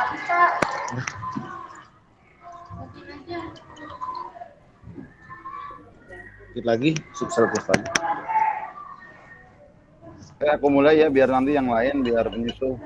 Dikit lagi, subscribe lagi. Aku mulai ya, biar nanti yang lain biar penyusul.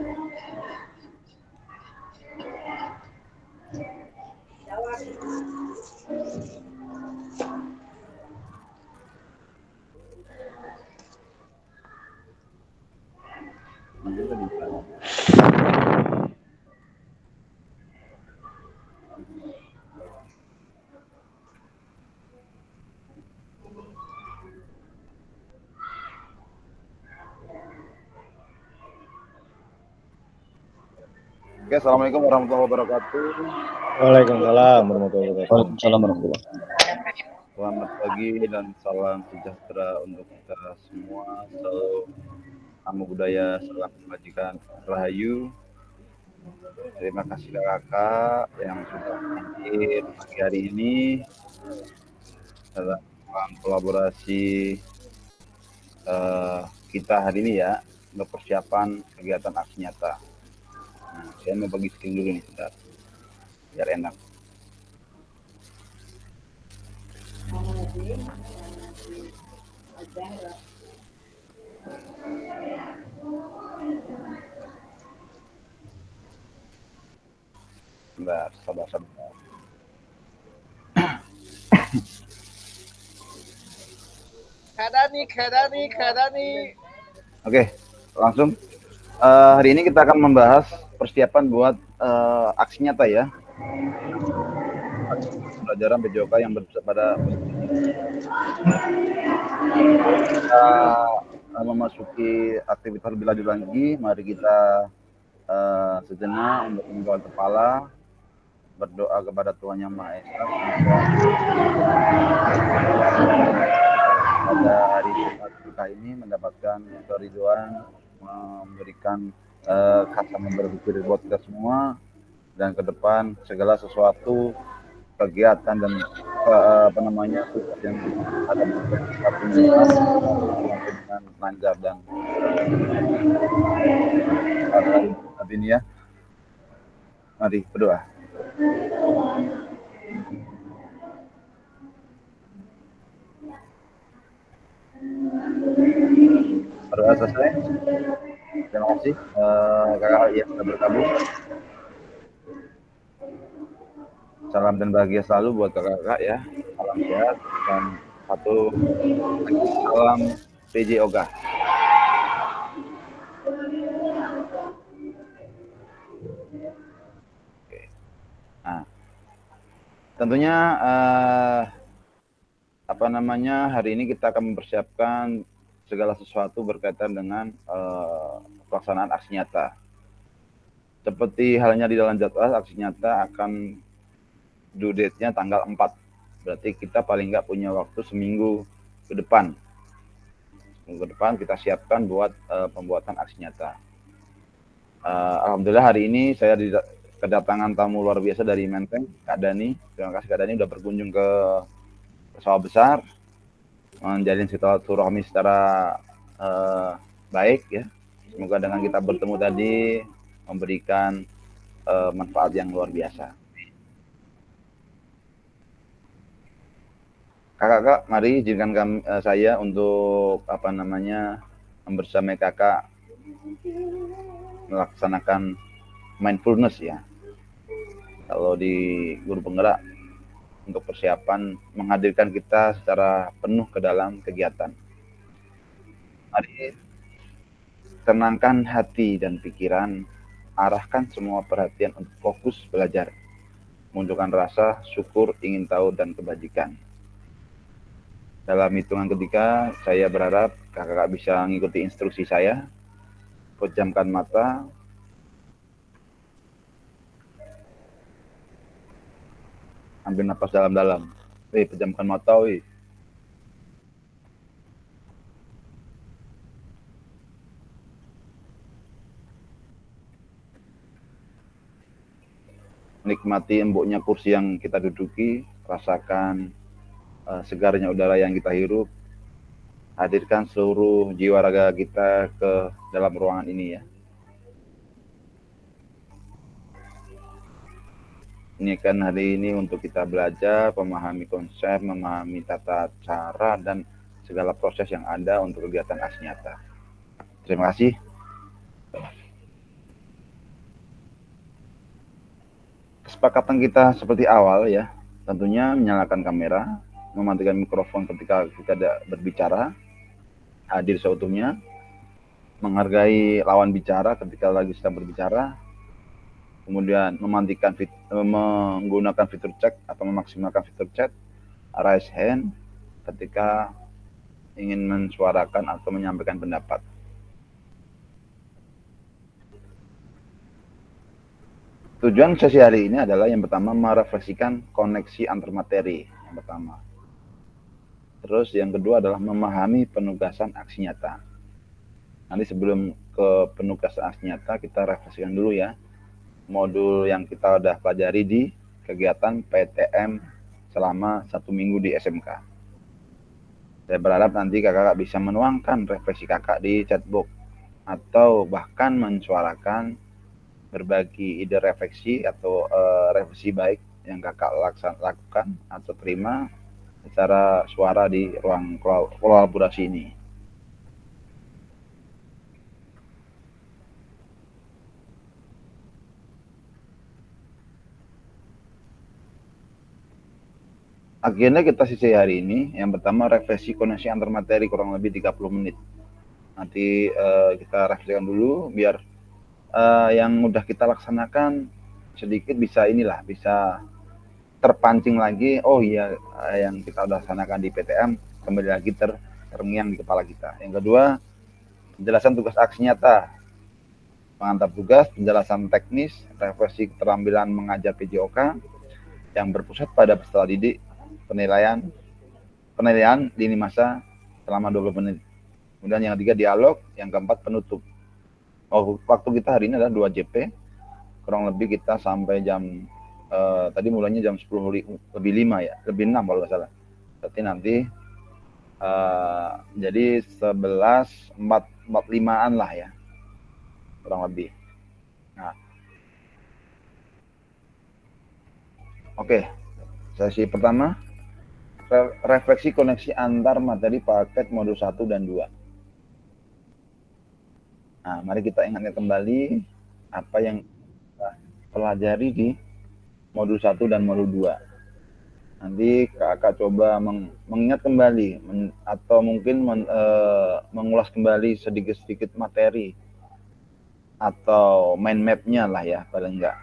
Oke, assalamualaikum warahmatullahi wabarakatuh. Waalaikumsalam warahmatullahi wabarakatuh. Waalaikumsalam warahmatullahi. Selamat pagi dan salam sejahtera untuk kita semua. Namo Buddhaya, salam kebajikan, Rahayu. Terima kasih kakak yang sudah hadir pagi hari ini dalam kolaborasi kita hari ini ya, untuk persiapan kegiatan aksi nyata. Nah, saya mau bagi screen dulu nih, sebentar, biar enak. Sebentar, sabar. Kadani. Oke, langsung. Hari ini kita akan membahas persiapan buat aksi nyata ya. Pelajaran PJOK yang pada kita memasuki aktivitas lebih lanjut lagi. Mari kita sejenak untuk menggolong kepala, berdoa kepada Tuhan Yang Maha Esa, pada hari kita ini mendapatkan keriduan, memberikan kata berpikir buat kita semua, dan ke depan segala sesuatu kegiatan dan tugas yang ada dengan lancar dan ini ya. Mari berdoa. Berdoa selesai. Terima kasih kakak yang sudah bergabung. Salam dan bahagia selalu buat kakak ya. Salam sehat dan salam PJ Oga. Oke. Nah, tentunya hari ini kita akan mempersiapkan segala sesuatu berkaitan dengan pelaksanaan aksi nyata. Seperti halnya di dalam jadwal, aksi nyata akan due date-nya tanggal 4. Berarti kita paling nggak punya waktu seminggu ke depan. Seminggu ke depan kita siapkan buat pembuatan aksi nyata. Alhamdulillah hari ini saya kedatangan tamu luar biasa dari Menteng, Kak Dani. Terima kasih Kak Dani udah berkunjung ke Sawah Besar, menjalin silaturahmi secara baik ya. Semoga dengan kita bertemu tadi memberikan manfaat yang luar biasa. Kakak, mari izinkan saya untuk membersamai kakak melaksanakan mindfulness ya. Kalau di Guru Penggerak untuk persiapan menghadirkan kita secara penuh ke dalam kegiatan. Mari tenangkan hati dan pikiran, arahkan semua perhatian untuk fokus belajar, munculkan rasa syukur, ingin tahu, dan kebajikan. Dalam hitungan ketiga, saya berharap kakak bisa mengikuti instruksi saya. Pejamkan mata. Ambil napas dalam-dalam. Pejamkan mata, Nikmati embuknya kursi yang kita duduki, rasakan segarnya udara yang kita hirup. Hadirkan seluruh jiwa raga kita ke dalam ruangan ini ya. Ini kan hari ini untuk kita belajar, memahami konsep, memahami tata cara, dan segala proses yang ada untuk kegiatan aksi nyata. Terima kasih. Kesepakatan kita seperti awal ya, tentunya menyalakan kamera, mematikan mikrofon ketika kita berbicara, hadir seutuhnya, menghargai lawan bicara ketika lagi sedang berbicara, kemudian menggunakan fitur chat atau memaksimalkan fitur chat, raise hand ketika ingin mensuarakan atau menyampaikan pendapat. Tujuan sesi hari ini adalah yang pertama merefleksikan koneksi antar materi yang pertama. Terus yang kedua adalah memahami penugasan aksi nyata. Nanti sebelum ke penugasan aksi nyata kita refleksikan dulu ya modul yang kita udah pelajari di kegiatan PTM selama 1 minggu di SMK. Saya berharap nanti kakak bisa menuangkan refleksi kakak di chatbox atau bahkan mensuarakan berbagi ide refleksi atau refleksi baik yang kakak lakukan atau terima secara suara di ruang kolaborasi ini. Agenda kita sesi hari ini, yang pertama refleksi koneksi antar materi kurang lebih 30 menit. Nanti kita refleksikan dulu biar yang udah kita laksanakan sedikit bisa terpancing lagi. Oh iya, yang kita udah laksanakan di PTM kembali lagi terngiang di kepala kita. Yang kedua, penjelasan tugas aksi nyata, pengantar tugas, penjelasan teknis, refleksi keterampilan mengajar PJOK yang berpusat pada peserta didik, penilaian lini masa selama 20 menit. Kemudian yang ketiga dialog, yang keempat penutup. Waktu kita hari ini adalah 2 JP, kurang lebih kita sampai jam tadi mulainya jam 10 lebih 5 ya, lebih 6 kalau nggak salah. Berarti nanti jadi 11.45-an lah ya, kurang lebih. Nah, oke, sesi pertama refleksi koneksi antar materi paket modul 1 dan 2. Nah, mari kita ingatkan kembali apa yang kita pelajari di modul 1 dan modul 2. Nanti kakak coba mengingat kembali atau mungkin mengulas kembali sedikit-sedikit materi atau mind map-nya lah ya, paling enggak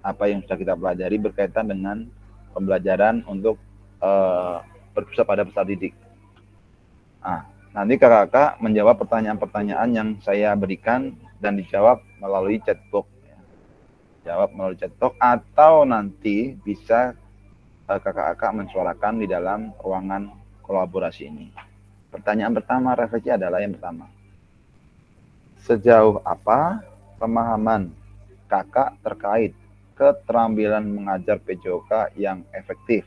apa yang sudah kita pelajari berkaitan dengan pembelajaran untuk berpusat pada peserta didik. Nah, nanti kakak menjawab pertanyaan-pertanyaan yang saya berikan dan dijawab melalui chatbox. Jawab melalui chatbox atau nanti bisa kakak-kakak mensuarakan di dalam ruangan kolaborasi ini. Pertanyaan pertama refleksi adalah yang pertama. Sejauh apa pemahaman kakak terkait keterampilan mengajar PJOK yang efektif?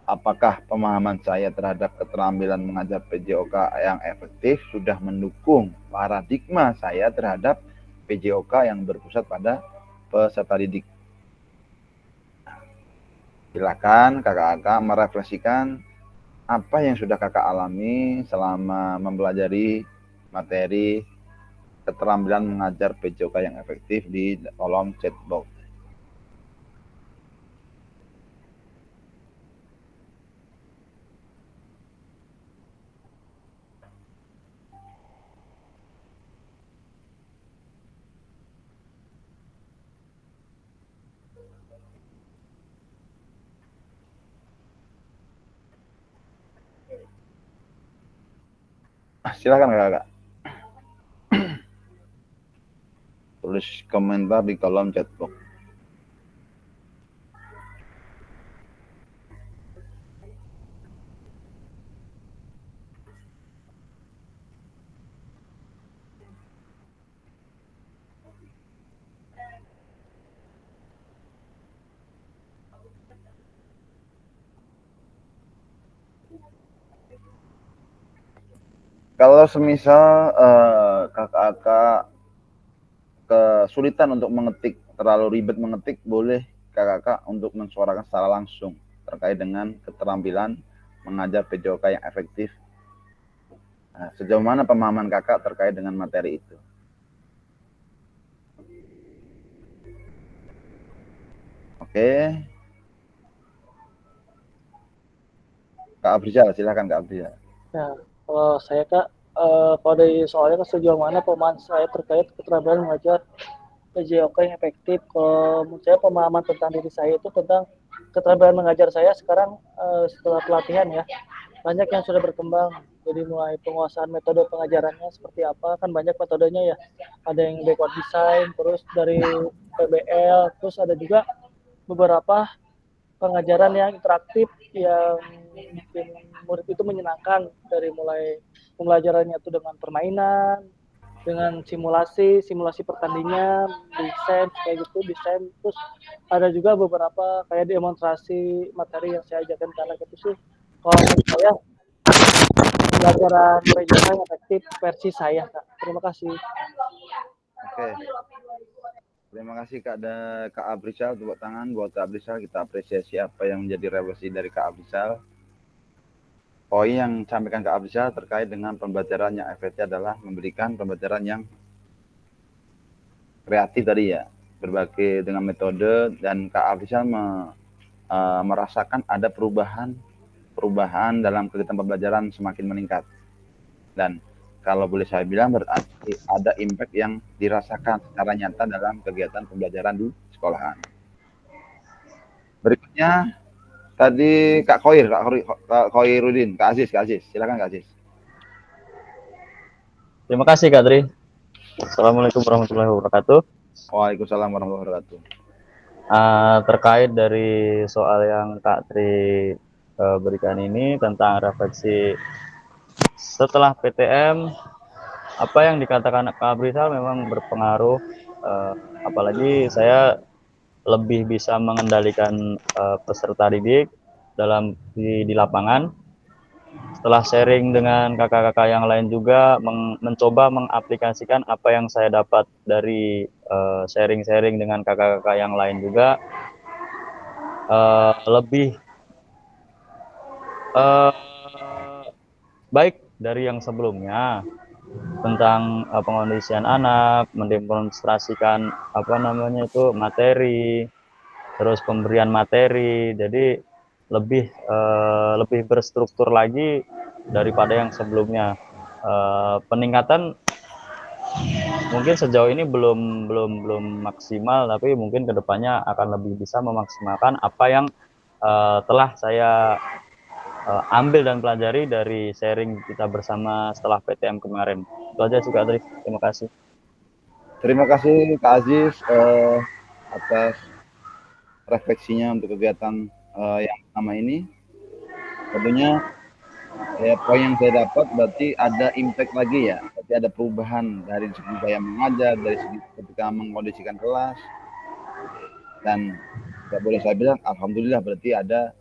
Apakah pemahaman saya terhadap keterampilan mengajar PJOK yang efektif sudah mendukung paradigma saya terhadap PJOK yang berpusat pada peserta didik? Silakan kakak-kakak merefleksikan apa yang sudah kakak alami selama mempelajari materi keterampilan mengajar PJOK yang efektif di kolom chatbox. Silakan kakak. Tulis komentar di kolom chatbox. Kalau semisal kakak-kakak kesulitan untuk mengetik, terlalu ribet mengetik, boleh kakak untuk mensuarakan secara langsung terkait dengan keterampilan mengajar PJOK yang efektif. Nah, sejauh mana pemahaman kakak terkait dengan materi itu? Oke. Kak Abrizal, silakan Kak Abrizal. Ya, kalau saya Kak, kalau dari soalnya kan sejauh mana pemahaman saya terkait keterampilan mengajar PJOK yang efektif. Kalau menurut saya pemahaman tentang diri saya itu tentang keterampilan mengajar saya sekarang setelah pelatihan ya, banyak yang sudah berkembang. Jadi mulai penguasaan metode pengajarannya seperti apa, kan banyak metodenya ya. Ada yang backward design, terus dari PBL, terus ada juga beberapa pengajaran yang interaktif yang bikin murid itu menyenangkan, dari mulai pembelajarannya itu dengan permainan, dengan simulasi pertandingan, desain kayak gitu, desain. Terus ada juga beberapa kayak demonstrasi materi yang saya ajarkan ke anak itu sih. Kalau menurut saya pembelajaran PJOK yang efektif versi saya Kak. Terima kasih. Oke. Terima kasih Kak Abrizal, tepuk tangan buat Kak Abrizal. Kita apresiasi apa yang menjadi refleksi dari Kak Abrizal. Poin yang disampaikan Kak Abrizal terkait dengan pembelajaran yang efektif adalah memberikan pembelajaran yang kreatif tadi ya, berbagai dengan metode, dan Kak Abrizal merasakan ada perubahan dalam kegiatan pembelajaran semakin meningkat. Dan kalau boleh saya bilang berarti ada impact yang dirasakan secara nyata dalam kegiatan pembelajaran di sekolahan. Berikutnya tadi Kak Khoirudin, Kak Aziz, silakan Kak Aziz. Terima kasih Kak Tri. Assalamualaikum warahmatullahi wabarakatuh. Waalaikumsalam warahmatullahi wabarakatuh. Terkait dari soal yang Kak Tri berikan ini tentang refleksi setelah PTM, apa yang dikatakan Kak Abrizal memang berpengaruh, apalagi saya lebih bisa mengendalikan peserta didik di lapangan. Setelah sharing dengan kakak-kakak yang lain juga mencoba mengaplikasikan apa yang saya dapat dari sharing-sharing dengan kakak-kakak yang lain juga, lebih baik dari yang sebelumnya tentang pengondisian anak, mendemonstrasikan materi, terus pemberian materi. Jadi lebih berstruktur lagi daripada yang sebelumnya. Peningkatan mungkin sejauh ini belum maksimal, tapi mungkin kedepannya akan lebih bisa memaksimalkan apa yang telah saya ambil dan pelajari dari sharing kita bersama setelah PTM kemarin. Itu aja sih Kak Tri. Terima kasih. Terima kasih Kak Aziz atas refleksinya untuk kegiatan yang pertama ini. Tentunya poin yang saya dapat berarti ada impact lagi ya, berarti ada perubahan dari segi gaya mengajar, dari segi ketika mengkondisikan kelas, dan tidak boleh saya bilang alhamdulillah berarti ada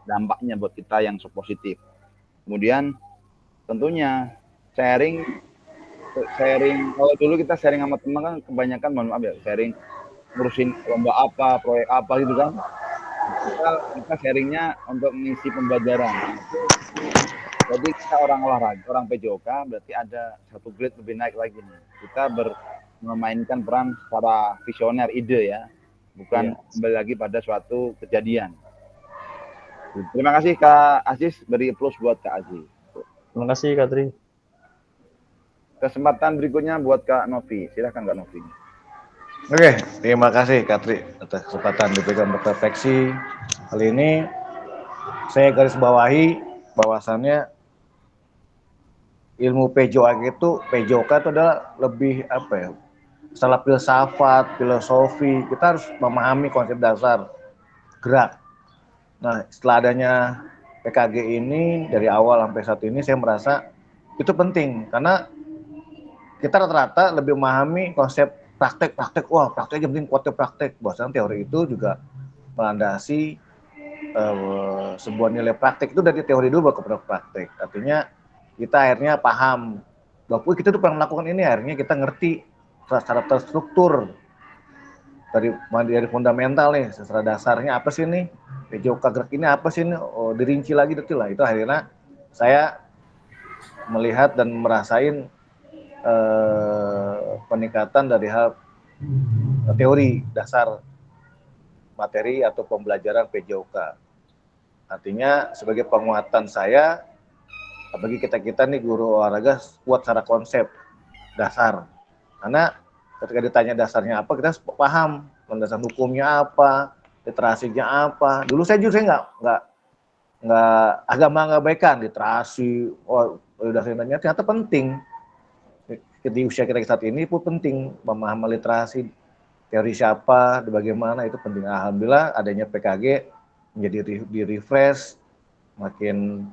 dampaknya buat kita yang positif. Kemudian tentunya sharing kalau dulu kita sharing sama teman kan kebanyakan mohon maaf ya, sharing ngurusin lomba apa, proyek apa gitu kan. Kita sharingnya untuk mengisi pembelajaran. Jadi kita orang olahraga, orang PJOK berarti ada satu grade lebih naik lagi nih. Kita memainkan peran secara visioner, ide ya, bukan kembali lagi pada suatu kejadian. Terima kasih Kak Aziz, beri plus buat Kak Aziz. Terima kasih Kak Tri. Kesempatan berikutnya buat Kak Novi, silahkan Kak Novi. Oke, terima kasih Kak Tri atas kesempatan diberikan berrefleksi. Kali ini saya garis bawahi bahwasannya ilmu PJOK itu adalah lebih setelah filsafat, filosofi, kita harus memahami konsep dasar gerak. Nah, setelah adanya PKG ini dari awal sampai saat ini saya merasa itu penting karena kita rata-rata lebih memahami konsep praktek. Wah, prakteknya penting, kuatnya praktek. Bahwasanya teori itu juga melandasi sebuah nilai praktek itu dari teori dulu baru ke praktek. Artinya kita akhirnya paham bahwa kita tuh pernah melakukan ini, akhirnya kita ngerti secara terstruktur dari fundamental nih, secara dasarnya apa sih nih, PJOK gerak ini apa sih nih, oh, dirinci lagi detail lah. Itu akhirnya saya melihat dan merasain peningkatan dari hal teori dasar materi atau pembelajaran PJOK. Artinya sebagai penguatan saya bagi kita nih guru olahraga kuat secara konsep dasar. Karena ketika ditanya dasarnya apa, kita paham landasan hukumnya apa, literasinya apa. Dulu saya jujur saya nggak agama nggak baikan, literasi, oh udah sebenarnya ternyata penting. Di usia kita saat ini pun penting memahami literasi, teori siapa, bagaimana, itu penting. Alhamdulillah adanya PKG menjadi di refresh, makin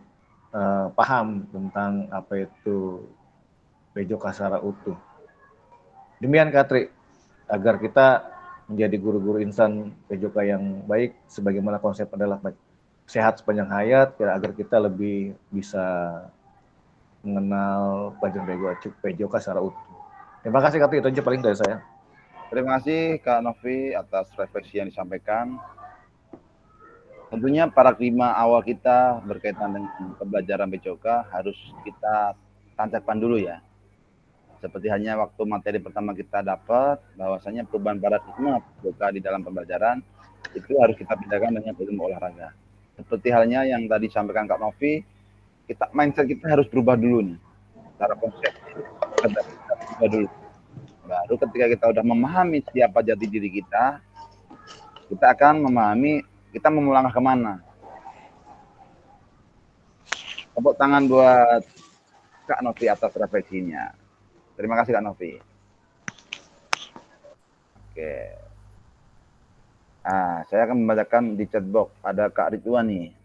paham tentang apa itu PJOK secara utuh. Demikian Katri, agar kita menjadi guru-guru insan PJOK yang baik, sebagaimana konsep adalah sehat sepanjang hayat, agar kita lebih bisa mengenal pelajaran PJOK secara utuh. Terima kasih Katri, itu aja paling dari saya. Terima kasih Kak Novi atas refleksi yang disampaikan. Tentunya paradigma awal kita berkaitan dengan pembelajaran PJOK harus kita tancapkan dulu ya. Seperti hanya waktu materi pertama kita dapat, bahwasanya perubahan paradigma PJOK di dalam pembelajaran itu harus kita bedakan dengan ilmu olahraga. Seperti halnya yang tadi disampaikan Kak Novi, mindset kita harus berubah dulu nih. Secara konsep kita berubah dulu. Baru ketika kita udah memahami siapa jati diri kita akan memahami kita mau melangkah kemana. Tepuk tangan buat Kak Novi atas refleksinya. Terima kasih Kak Novi. Oke. Saya akan membacakan di chat box. Ada Kak Ridwan nih.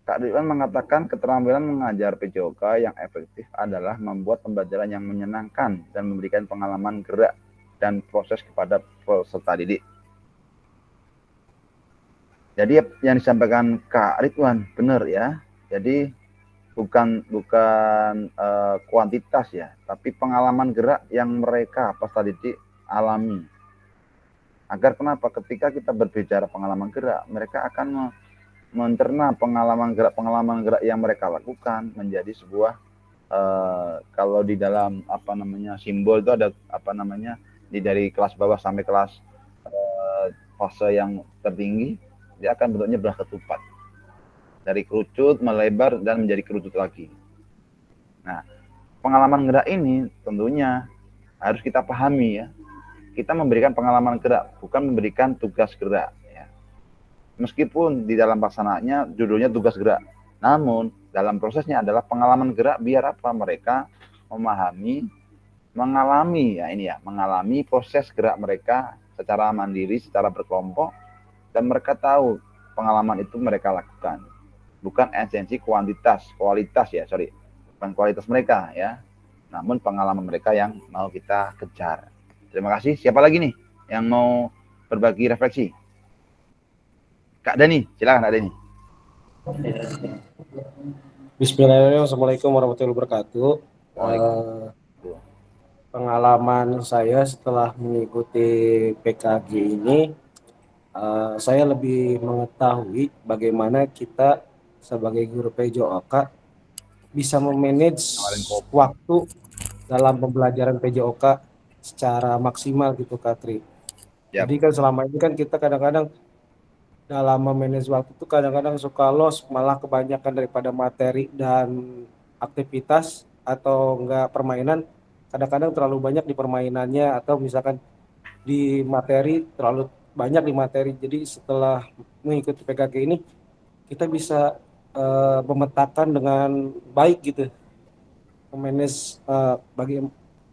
Kak Ridwan mengatakan keterampilan mengajar PJOK yang efektif adalah membuat pembelajaran yang menyenangkan dan memberikan pengalaman gerak dan proses kepada peserta didik. Jadi yang disampaikan Kak Ridwan benar ya. Jadi bukan kuantitas ya, tapi pengalaman gerak yang mereka peserta didik alami. Agar kenapa? Ketika kita berbicara pengalaman gerak, mereka akan mencerna pengalaman gerak yang mereka lakukan menjadi sebuah kalau di dalam simbol itu ada dari kelas bawah sampai kelas fase yang tertinggi, dia akan bentuknya belah ketupat. Dari kerucut, melebar, dan menjadi kerucut lagi. Nah, pengalaman gerak ini tentunya harus kita pahami ya. Kita memberikan pengalaman gerak, bukan memberikan tugas gerak. Ya. Meskipun di dalam pelaksanaannya judulnya tugas gerak. Namun, dalam prosesnya adalah pengalaman gerak biar apa? Mereka mengalami proses gerak mereka secara mandiri, secara berkelompok, dan mereka tahu pengalaman itu mereka lakukan. Bukan esensi kualitas bukan kualitas mereka ya, namun pengalaman mereka yang mau kita kejar. Terima kasih. Siapa lagi nih yang mau berbagi refleksi? Kak Dani, silakan Kak Dani. Bismillahirrahmanirrahim. Assalamualaikum warahmatullahi wabarakatuh. Pengalaman saya setelah mengikuti PKG ini, saya lebih mengetahui bagaimana kita sebagai guru PJOK bisa memanage waktu dalam pembelajaran PJOK secara maksimal gitu Kak Tri. Jadi kan selama ini kan kita kadang-kadang dalam memanage waktu itu kadang-kadang suka lost, malah kebanyakan daripada materi dan aktivitas atau enggak permainan, kadang-kadang terlalu banyak di permainannya atau misalkan di materi terlalu banyak di materi. Jadi setelah mengikuti PKG ini kita bisa memetakan dengan baik gitu, memanage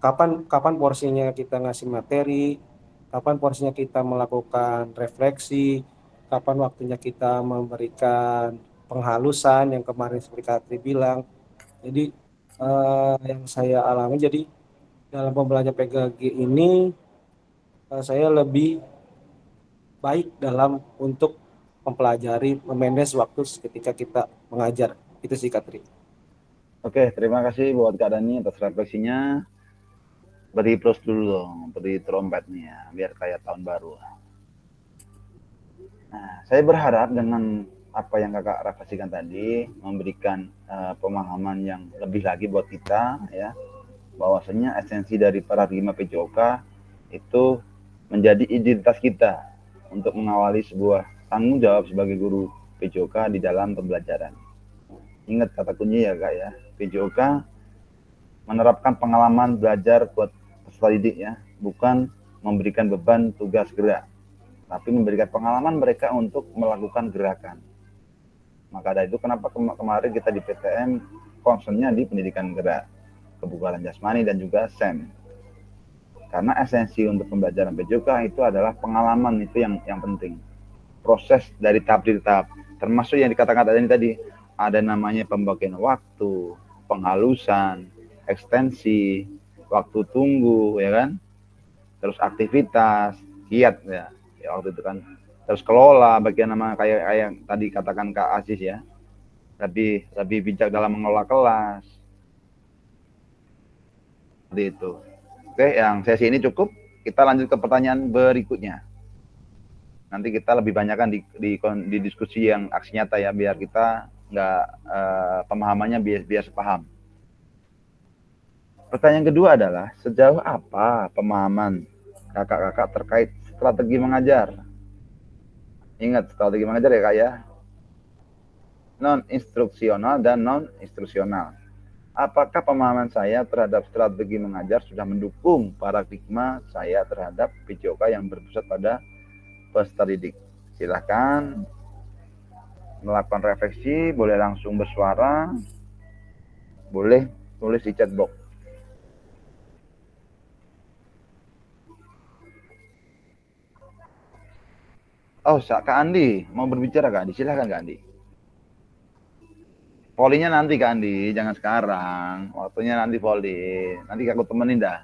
kapan porsinya kita ngasih materi, kapan porsinya kita melakukan refleksi, kapan waktunya kita memberikan penghalusan yang kemarin seperti Katri bilang. Jadi yang saya alami, jadi dalam pembelajaran PKG ini saya lebih baik dalam untuk mempelajari, memanage waktu ketika kita mengajar. Itu sih Katri. Oke, terima kasih buat Kak Dani atas refleksinya. beri plus dulu dong, beri trompet nih ya, biar kayak tahun baru. Nah, saya berharap dengan apa yang kakak refleksikan tadi, memberikan pemahaman yang lebih lagi buat kita, ya, bahwasanya esensi dari paradigma PJOK itu menjadi identitas kita untuk mengawali sebuah tanggung jawab sebagai guru PJOK di dalam pembelajaran. Ingat kata kunci ya kak ya, PJOK menerapkan pengalaman belajar buat peserta didik ya, bukan memberikan beban tugas gerak, tapi memberikan pengalaman mereka untuk melakukan gerakan. Maka dari itu kenapa kemarin kita di PTM concernnya di pendidikan gerak, kebugaran jasmani dan juga SEM. Karena esensi untuk pembelajaran PJOK itu adalah pengalaman, itu yang penting. Proses dari tahap ke tahap, termasuk yang dikatakan tadi, ada namanya pembagian waktu, penghalusan, ekstensi, waktu tunggu, ya kan? Terus aktivitas, kiat ya waktu itu kan. Terus kelola, bagian nama kayak yang tadi katakan Kak Aziz ya. Lebih bijak dalam mengelola kelas. Seperti itu. Oke, yang sesi ini cukup. Kita lanjut ke pertanyaan berikutnya. Nanti kita lebih banyak kan di diskusi yang aksi nyata ya, biar kita nggak pemahamannya biar sepaham. Pertanyaan kedua adalah, sejauh apa pemahaman kakak-kakak terkait strategi mengajar? Ingat, strategi mengajar ya kak ya, non-instruksional dan non-instruksional. Apakah pemahaman saya terhadap strategi mengajar sudah mendukung paradigma saya terhadap PJOK yang berpusat pada peserta didik? Silahkan melakukan refleksi, boleh langsung bersuara, boleh tulis di chat box. Oh, Kak Andi mau berbicara Kak Andi, silahkan Kak Andi. Polinya nanti Kak Andi, jangan sekarang. Waktunya nanti poli. Nanti aku temenin dah.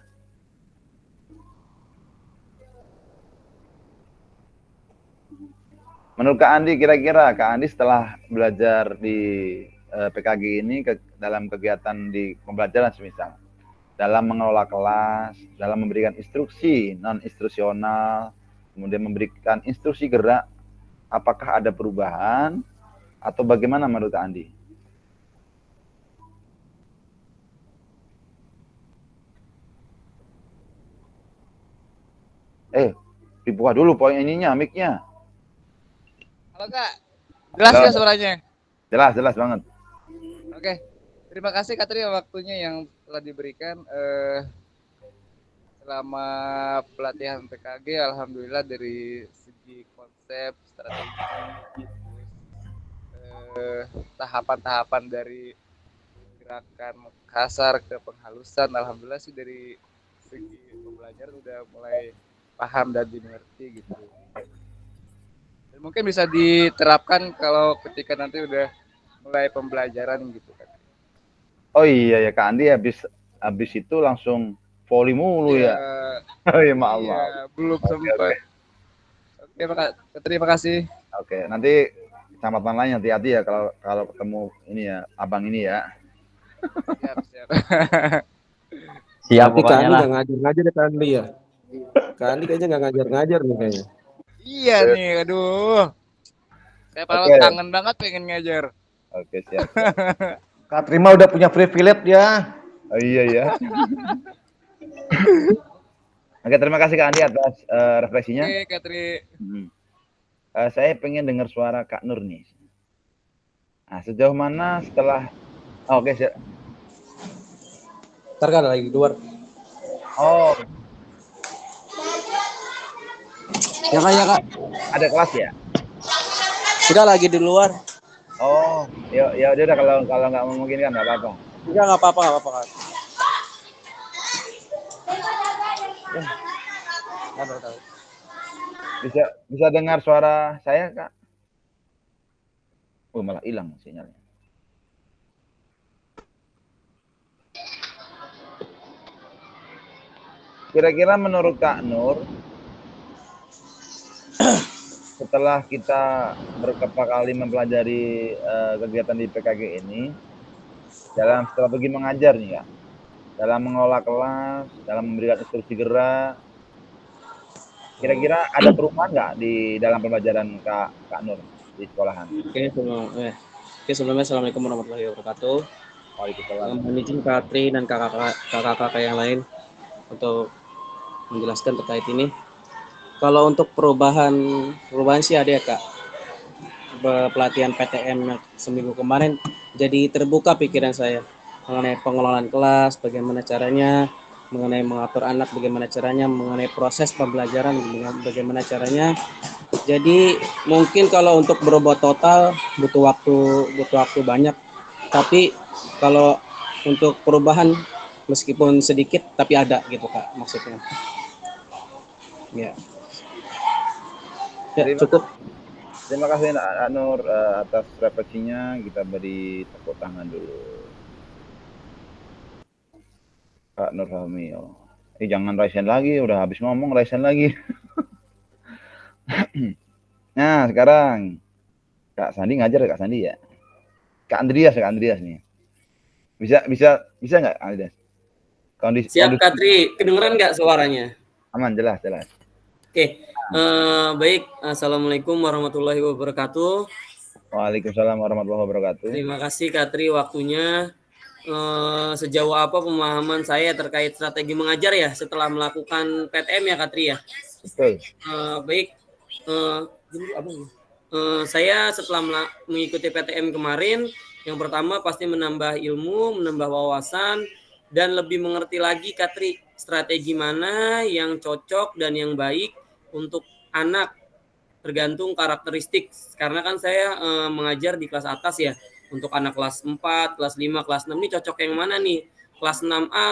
Menurut Kak Andi, kira-kira Kak Andi setelah belajar di PKG ini dalam kegiatan di pembelajaran semisal, dalam mengelola kelas, dalam memberikan instruksi non-instruksional, kemudian memberikan instruksi gerak, apakah ada perubahan atau bagaimana menurut Kak Andi? Dibuka dulu poin ininya, mic-nya. Halo Kak, jelas nggak suaranya? Jelas banget. Oke, terima kasih Kak Tri waktunya yang telah diberikan selama pelatihan PKG. Alhamdulillah dari segi konsep, strategi, tahapan-tahapan dari gerakan kasar ke penghalusan, alhamdulillah sih dari segi pembelajaran udah mulai paham dan dimengerti gitu. Dan mungkin bisa diterapkan kalau ketika nanti udah mulai pembelajaran gitu kan. Oh iya ya Kak Andi habis itu langsung voli mulu ya. Oh iya maaf. Belum sempat. Oke, terima kasih. Oke, nanti kecamatan lain hati-hati ya kalau ketemu ini ya, abang ini ya. Siap. Siap Tapi Kak pokoknya Andi lah. nggak ngajar-ngajar ya Kak Andi ya. Kak Andi kayaknya nggak ngajar-ngajar nih kayaknya. Iya nih, aduh. Saya paling kangen banget pengen ngajar. Oke, siap. Kak Trima udah punya privilege ya. Oh iya ya. Oke, terima kasih Kak Andi atas refleksinya. Oke, Kak Tri. Saya pengen dengar suara Kak Nur nih. Nah, sejauh mana setelah oke, siap. Ntar kan lagi keluar. Oh, Ya Kak. ada kelas ya? Sudah lagi di luar. Oh, ya udah kalau nggak memungkinkan nggak apa-apa. Enggak apa-apa Kak. Bisa dengar suara saya Kak? Oh, malah hilang sinyalnya. Kira-kira menurut Kak Nur, setelah kita berapa kali mempelajari kegiatan di PKG ini, dalam strategi mengajar nih ya, dalam mengelola kelas, dalam memberikan instruksi gerak. Kira-kira ada perubahan nggak di dalam pembelajaran Kak Nur di sekolahan? Sebelumnya Assalamualaikum warahmatullahi wabarakatuh. Waalaikumsalam. Mohon izin Kak Tri dan kakak-kakak yang lain untuk menjelaskan terkait ini. Kalau untuk perubahan sih ada ya Kak. Pelatihan PTM seminggu kemarin jadi terbuka pikiran saya mengenai pengelolaan kelas, bagaimana caranya, mengenai mengatur anak, bagaimana caranya, mengenai proses pembelajaran, bagaimana caranya. Jadi mungkin kalau untuk berubah total butuh waktu banyak. Tapi kalau untuk perubahan meskipun sedikit tapi ada gitu Kak maksudnya. Ya. Ya, cukup. Terima kasih Kak Nur atas refleksinya. Kita beri tepuk tangan dulu. Kak Nur Fahmi. Jangan raisen lagi, udah habis ngomong raisen lagi. Nah, sekarang Kak Sandi ngajar Kak Sandi ya? Kak Andreas nih. Bisa nggak Andreas? Siap Kak Tri, kedengeran nggak suaranya? Aman, jelas. Oke, baik. Assalamualaikum warahmatullahi wabarakatuh. Waalaikumsalam warahmatullahi wabarakatuh. Terima kasih Kak Tri waktunya. Sejauh apa pemahaman saya terkait strategi mengajar ya setelah melakukan PTM ya Kak Tri ya? Betul. Baik. Saya setelah mengikuti PTM kemarin, yang pertama pasti menambah ilmu, menambah wawasan, dan lebih mengerti lagi Kak Tri, strategi mana yang cocok dan yang baik untuk anak, tergantung karakteristik. Karena kan saya mengajar di kelas atas ya, untuk anak kelas 4, kelas 5, kelas 6 ini cocok yang mana nih? Kelas 6A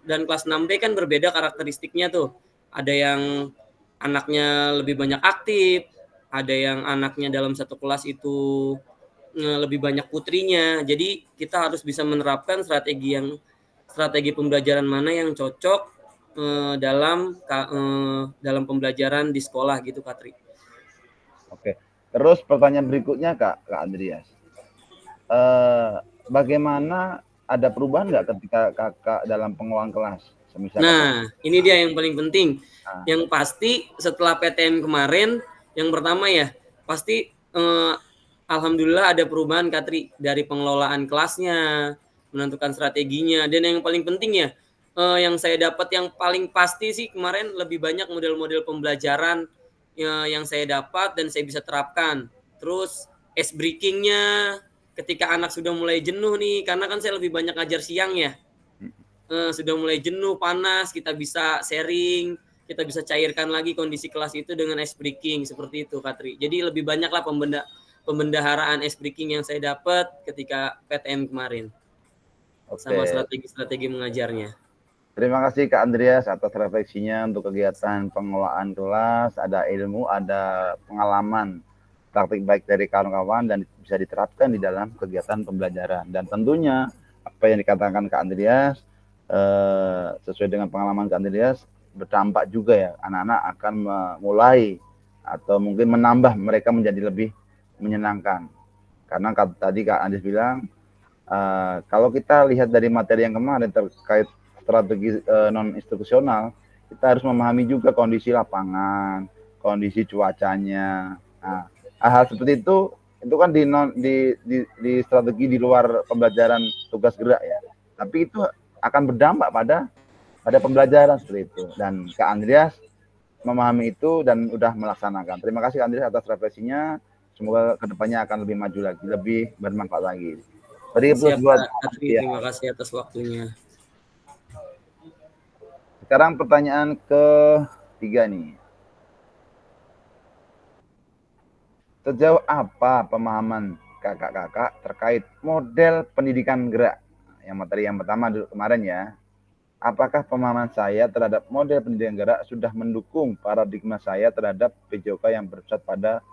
dan kelas 6B kan berbeda karakteristiknya tuh. Ada yang anaknya lebih banyak aktif, ada yang anaknya dalam satu kelas itu lebih banyak putrinya. Jadi kita harus bisa menerapkan strategi pembelajaran mana yang cocok dalam pembelajaran di sekolah gitu Kak Tri. Oke. Terus pertanyaan berikutnya Kak Andreas. Bagaimana ada perubahan nggak ketika kakak dalam pengelolaan kelas? Ini dia yang paling penting. Yang pasti setelah PTM kemarin, yang pertama ya, pasti alhamdulillah ada perubahan Kak Tri dari pengelolaan kelasnya, menentukan strateginya, dan yang paling penting ya, yang saya dapat yang paling pasti sih kemarin lebih banyak model-model pembelajaran yang saya dapat dan saya bisa terapkan. Terus ice breaking-nya ketika anak sudah mulai jenuh nih, karena kan saya lebih banyak ngajar siang ya. Sudah mulai jenuh, panas, kita bisa sharing, kita bisa cairkan lagi kondisi kelas itu dengan ice breaking seperti itu Kak Tri. Jadi lebih banyaklah pembendaharaan ice breaking yang saya dapat ketika PTM kemarin. Sama strategi mengajarnya. Terima kasih Kak Andreas atas refleksinya untuk kegiatan pengelolaan kelas, ada ilmu, ada pengalaman praktik baik dari kawan-kawan dan bisa diterapkan di dalam kegiatan pembelajaran. Dan tentunya apa yang dikatakan Kak Andreas sesuai dengan pengalaman Kak Andreas berdampak juga ya, anak-anak akan mulai atau mungkin menambah mereka menjadi lebih menyenangkan. Karena tadi Kak Andreas bilang kalau kita lihat dari materi yang kemarin terkait strategi non institusional, kita harus memahami juga kondisi lapangan, kondisi cuacanya. Nah, hal seperti itu kan di strategi di luar pembelajaran tugas gerak ya. Tapi itu akan berdampak pada pembelajaran seperti itu. Dan Kak Andreas memahami itu dan udah melaksanakan. Terima kasih Kak Andreas atas refleksinya. Semoga kedepannya akan lebih maju lagi, lebih bermanfaat lagi. Terima kasih atas waktunya. Sekarang pertanyaan ketiga nih. Sejauh apa pemahaman kakak-kakak terkait model pendidikan gerak? Yang materi yang pertama dulu kemarin ya. Apakah pemahaman saya terhadap model pendidikan gerak sudah mendukung paradigma saya terhadap PJOK yang berpusat pada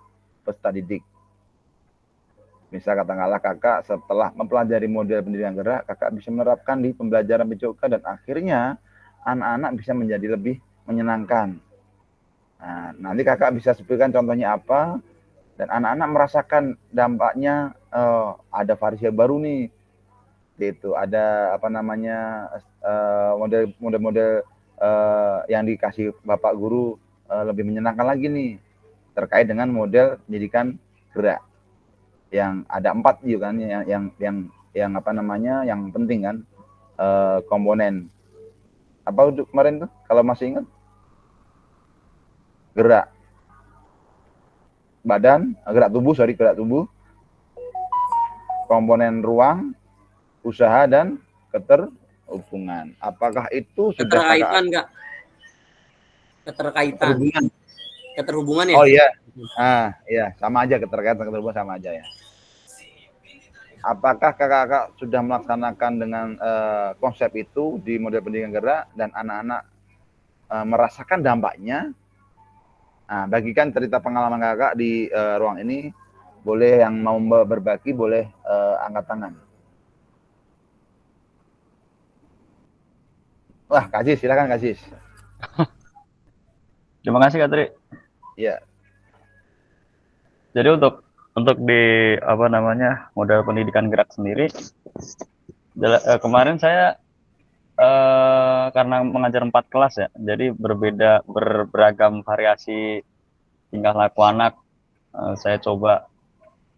peserta didik? Misal katakanlah kakak setelah mempelajari model pendidikan gerak, kakak bisa menerapkan di pembelajaran PJOK dan akhirnya anak-anak bisa menjadi lebih menyenangkan. Nah, nanti kakak bisa sebutkan contohnya apa dan anak-anak merasakan dampaknya. Ada variasi baru nih. Itu ada model-model yang dikasih Bapak Guru lebih menyenangkan lagi nih terkait dengan model pendidikan gerak yang ada 4 juga kan yang apa namanya yang penting kan komponen apa untuk kemarin tuh kalau masih ingat gerak gerak tubuh, komponen ruang, usaha dan keterhubungan. Apakah itu sudah Keterkaitan nggak? Keterkaitan. Keterhubungan ya? Oh iya. Iya, sama aja keterkaitan keterhubungan sama aja ya. Apakah kakak-kakak sudah melaksanakan dengan konsep itu di model pendidikan gerak dan anak-anak merasakan dampaknya? Nah, bagikan cerita pengalaman kakak di ruang ini. Boleh yang mau berbagi, boleh angkat tangan. Wah, Kak Sis, silakan Kak Sis. Terima kasih Kak Tri. Iya. Jadi untuk di apa namanya model pendidikan gerak sendiri, kemarin saya karena mengajar 4 kelas ya, jadi beragam variasi tingkah laku anak. Saya coba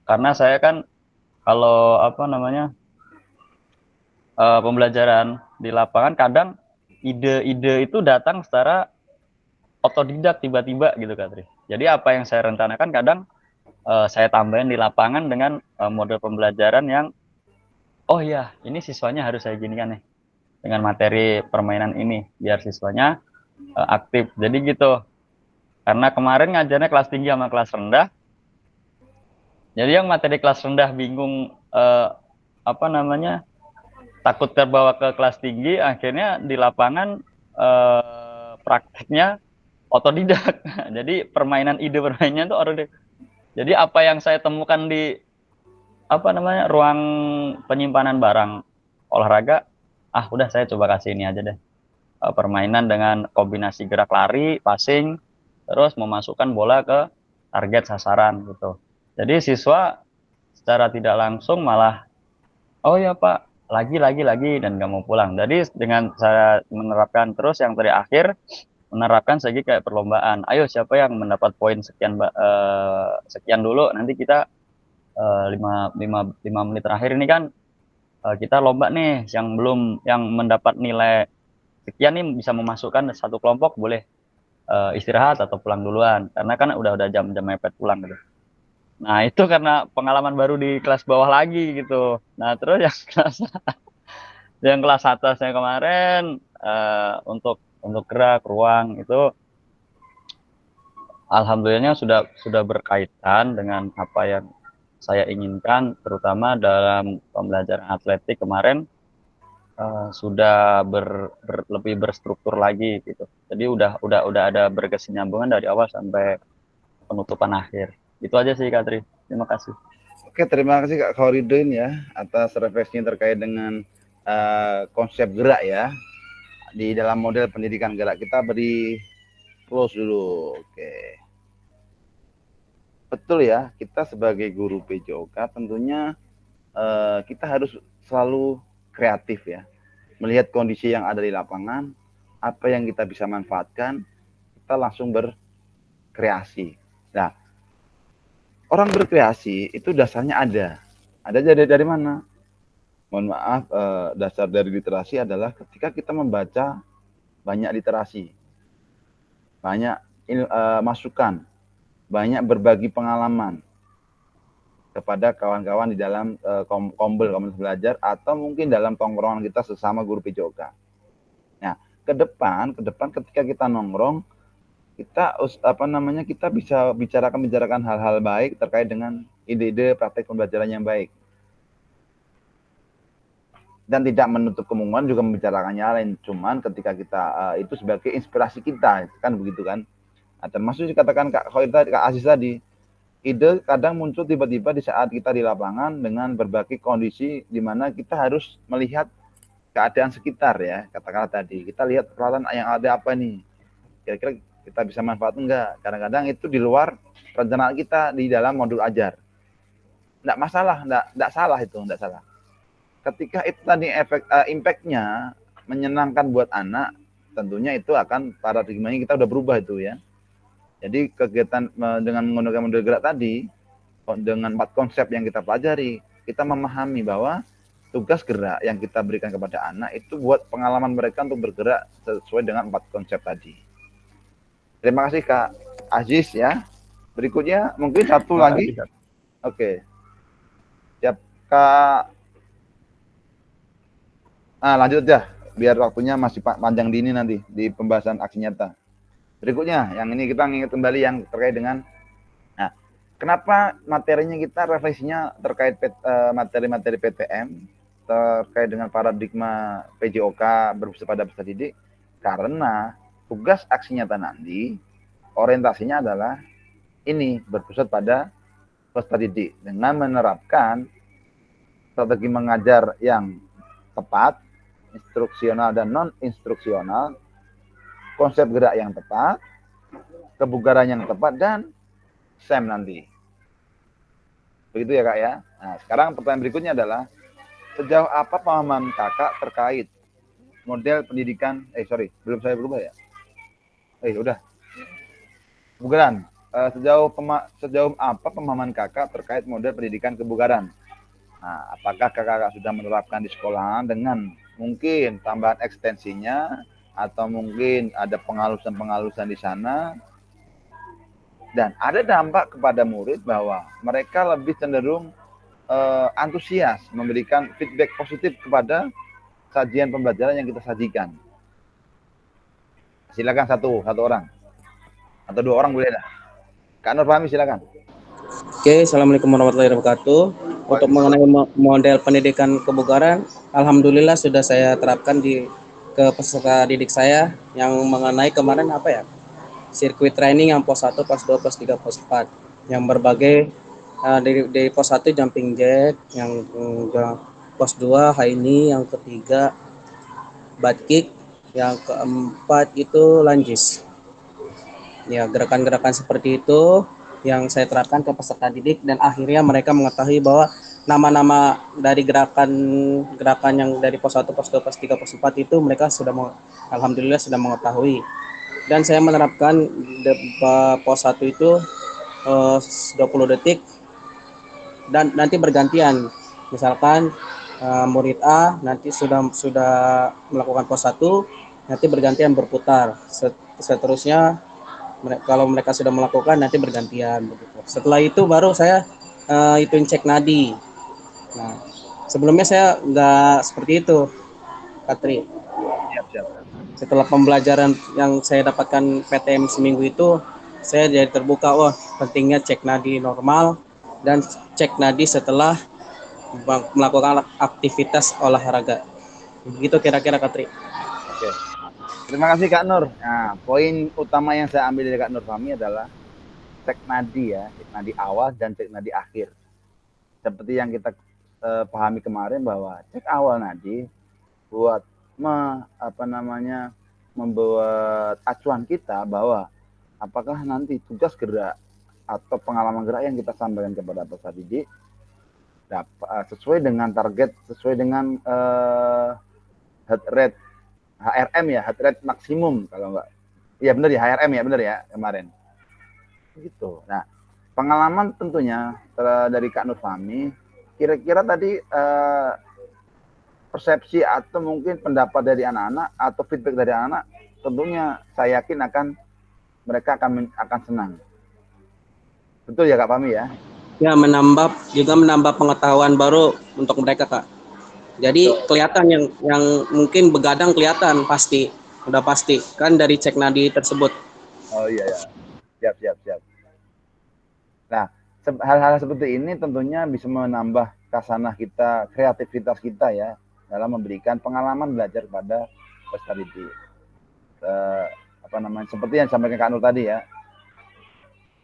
karena saya kan kalau apa namanya pembelajaran di lapangan kadang ide-ide itu datang secara otodidak tiba-tiba gitu Kak Tri. Jadi apa yang saya rencanakan kadang saya tambahin di lapangan dengan model pembelajaran yang oh iya ini siswanya harus saya ginikan nih dengan materi permainan ini biar siswanya aktif. Jadi gitu. Karena kemarin ngajarnya kelas tinggi sama kelas rendah. Jadi yang materi kelas rendah bingung apa namanya takut terbawa ke kelas tinggi, akhirnya di lapangan prakteknya otodidak. Jadi ide permainannya itu otodidak. Jadi apa yang saya temukan di apa namanya ruang penyimpanan barang olahraga, udah saya coba kasih ini aja deh. Permainan dengan kombinasi gerak lari, passing, terus memasukkan bola ke target sasaran gitu. Jadi siswa secara tidak langsung malah oh ya Pak, lagi dan nggak mau pulang. Jadi dengan saya menerapkan terus yang terakhir menerapkan segi kayak perlombaan. Ayo siapa yang mendapat poin sekian sekian dulu, nanti kita 5 menit terakhir ini kan kita lomba nih yang mendapat nilai sekian nih bisa memasukkan satu kelompok boleh istirahat atau pulang duluan karena kan udah jam mepet pulang gitu. Nah itu karena pengalaman baru di kelas bawah lagi gitu. Nah terus yang kelas atasnya kemarin untuk gerak ruang itu alhamdulillahnya sudah berkaitan dengan apa yang saya inginkan, terutama dalam pembelajaran atletik kemarin sudah lebih berstruktur lagi gitu. Jadi udah ada berkesinambungan dari awal sampai penutupan akhir. Itu aja sih Kak Tri. Terima kasih. Oke, terima kasih Kak Khoridin ya atas refleksinya terkait dengan konsep gerak ya. Di dalam model pendidikan gerak kita beri close dulu. Oke. Betul ya, kita sebagai guru PJOK tentunya kita harus selalu kreatif ya. Melihat kondisi yang ada di lapangan, apa yang kita bisa manfaatkan, kita langsung berkreasi. Nah, orang berkreasi itu dasarnya ada. Ada dari mana? Mohon maaf, dasar dari literasi adalah ketika kita membaca banyak literasi, banyak masukan, banyak berbagi pengalaman kepada kawan-kawan di dalam komunitas belajar atau mungkin dalam tongkrongan kita sesama guru PJOK. Nah, ke depan ketika kita nongkrong, kita kita bisa bicarakan hal-hal baik terkait dengan ide-ide praktek pembelajaran yang baik. Dan tidak menutup kemungkinan juga membicarakannya lain. Cuman ketika kita itu sebagai inspirasi kita, kan begitu kan. Nah, termasuk dikatakan Kak Aziz tadi, ide kadang muncul tiba-tiba di saat kita di lapangan dengan berbagai kondisi di mana kita harus melihat keadaan sekitar ya. Katakanlah tadi, kita lihat peralatan yang ada apa nih. Kira-kira kita bisa manfaat enggak? Kadang-kadang itu di luar perencanaan kita di dalam modul ajar. Enggak masalah, enggak salah itu, enggak salah. Ketika itu tadi impact-nya menyenangkan buat anak, tentunya itu akan paradigmanya kita udah berubah itu ya. Jadi kegiatan dengan menggunakan model gerak tadi, dengan 4 konsep yang kita pelajari, kita memahami bahwa tugas gerak yang kita berikan kepada anak itu buat pengalaman mereka untuk bergerak sesuai dengan 4 konsep tadi. Terima kasih Kak Aziz ya. Berikutnya mungkin satu lagi. Oke. Siap Kak. Lanjut aja biar waktunya masih panjang di ini nanti di pembahasan aksi nyata. Berikutnya yang ini kita ingat kembali yang terkait dengan kenapa materinya kita refleksinya terkait materi-materi PTM terkait dengan paradigma PJOK berpusat pada peserta didik, karena tugas aksi nyata nanti orientasinya adalah ini berpusat pada peserta didik dengan menerapkan strategi mengajar yang tepat, instruksional dan non instruksional, konsep gerak yang tepat, kebugaran yang tepat, dan SEM nanti. Begitu ya Kak ya. Nah, sekarang pertanyaan berikutnya adalah sejauh apa pemahaman Kakak terkait model pendidikan belum saya berubah ya. Udah. Kebugaran. Sejauh apa pemahaman Kakak terkait model pendidikan kebugaran? Nah, apakah Kakak sudah menerapkan di sekolahan dengan mungkin tambahan ekstensinya atau mungkin ada penghalusan-penghalusan di sana? Dan ada dampak kepada murid bahwa mereka lebih cenderung antusias memberikan feedback positif kepada sajian pembelajaran yang kita sajikan. Silakan satu orang atau 2 orang boleh dah. Kak Nur Fahmi silakan. Oke, Assalamualaikum warahmatullahi wabarakatuh. Untuk mengenai model pendidikan kebugaran, alhamdulillah sudah saya terapkan ke peserta didik saya yang mengenai kemarin sirkuit training yang pos 1, pos 2, pos 3, pos 4 yang berbagai dari pos 1 jumping jack, yang pos 2 high knee, yang ketiga butt kick, yang keempat itu lunges. Ya, gerakan-gerakan seperti itu yang saya terapkan ke peserta didik, dan akhirnya mereka mengetahui bahwa nama-nama dari gerakan yang dari pos 1, pos 2, pos 3, pos 4 itu mereka alhamdulillah sudah mengetahui. Dan saya menerapkan pos 1 itu 20 detik dan nanti bergantian. Misalkan murid A nanti sudah melakukan pos 1, nanti bergantian berputar. Seterusnya kalau mereka sudah melakukan nanti bergantian begitu. Setelah itu baru saya cek nadi. Nah, sebelumnya saya nggak seperti itu, Katri. Setelah pembelajaran yang saya dapatkan PTM seminggu itu, saya jadi terbuka, pentingnya cek nadi normal dan cek nadi setelah melakukan aktivitas olahraga. Begitu kira-kira, Katri. Oke. Terima kasih Kak Nur. Nah, poin utama yang saya ambil dari Kak Nur Fahmi adalah cek nadi ya, cek nadi awal dan cek nadi akhir. Seperti yang kita pahami kemarin bahwa cek awal nadi buat membuat acuan kita bahwa apakah nanti tugas gerak atau pengalaman gerak yang kita sampaikan kepada peserta didik sesuai dengan target, sesuai dengan heart rate HRM ya, heart rate maksimum kalau enggak. Iya benar ya, HRM ya, benar ya kemarin. Gitu. Nah, pengalaman tentunya dari Kak Nur Fahmi, kira-kira tadi persepsi atau mungkin pendapat dari anak-anak atau feedback dari anak-anak, tentunya saya yakin mereka akan senang. Betul ya Kak Fahmi ya? Ya, menambah pengetahuan baru untuk mereka, Kak. Jadi kelihatan yang mungkin begadang kelihatan udah pasti kan dari cek nadi tersebut. Oh iya ya. Siap. Nah, hal-hal seperti ini tentunya bisa menambah kasanah kita, kreativitas kita ya dalam memberikan pengalaman belajar kepada peserta didik. Seperti yang disampaikan Kak Nur tadi ya.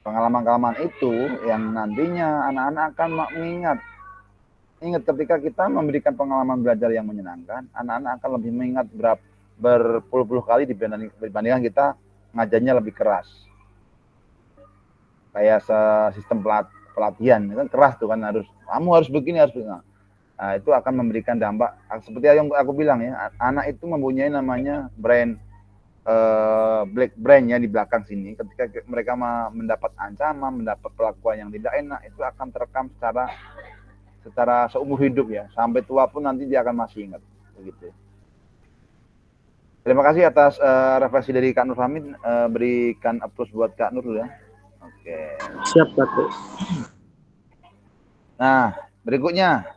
Pengalaman-pengalaman itu yang nantinya anak-anak akan mengingat ketika kita memberikan pengalaman belajar yang menyenangkan, anak-anak akan lebih mengingat berpuluh-puluh kali dibandingkan kita ngajarnya lebih keras. Kayak sistem pelatihan kan keras tuh kan, kamu harus begini, harus begini. Nah, itu akan memberikan dampak seperti yang aku bilang ya, anak itu mempunyai namanya brain black brain ya di belakang sini. Ketika mereka mendapat ancaman, mendapat perlakuan yang tidak enak, itu akan terekam secara seumur hidup ya, sampai tua pun nanti dia akan masih ingat begitu. Terima kasih atas refleksi dari Kak Nur Hamid. Berikan applause buat Kak Nur ya. Oke. Siap, Kak Tri. Nah, berikutnya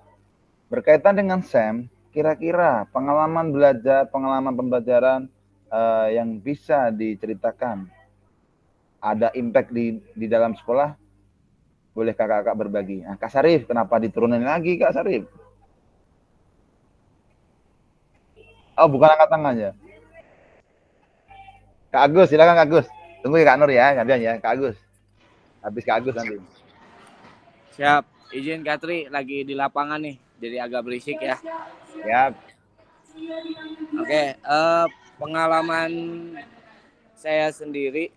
berkaitan dengan SEM, kira-kira pengalaman pembelajaran yang bisa diceritakan, ada impact di dalam sekolah, boleh kakak-kakak berbagi. Nah, Kak Sarif, kenapa diturunin lagi Kak Sarif? Oh, bukan angkat tangan ya. Kak Agus, silakan Kak Agus. Tunggu ya Kak Nur ya, gantian ya, Kak Agus. Habis Kak Agus nanti. Siap, izin Kak Tri, lagi di lapangan nih, jadi agak berisik ya. Siap. Oke, pengalaman saya sendiri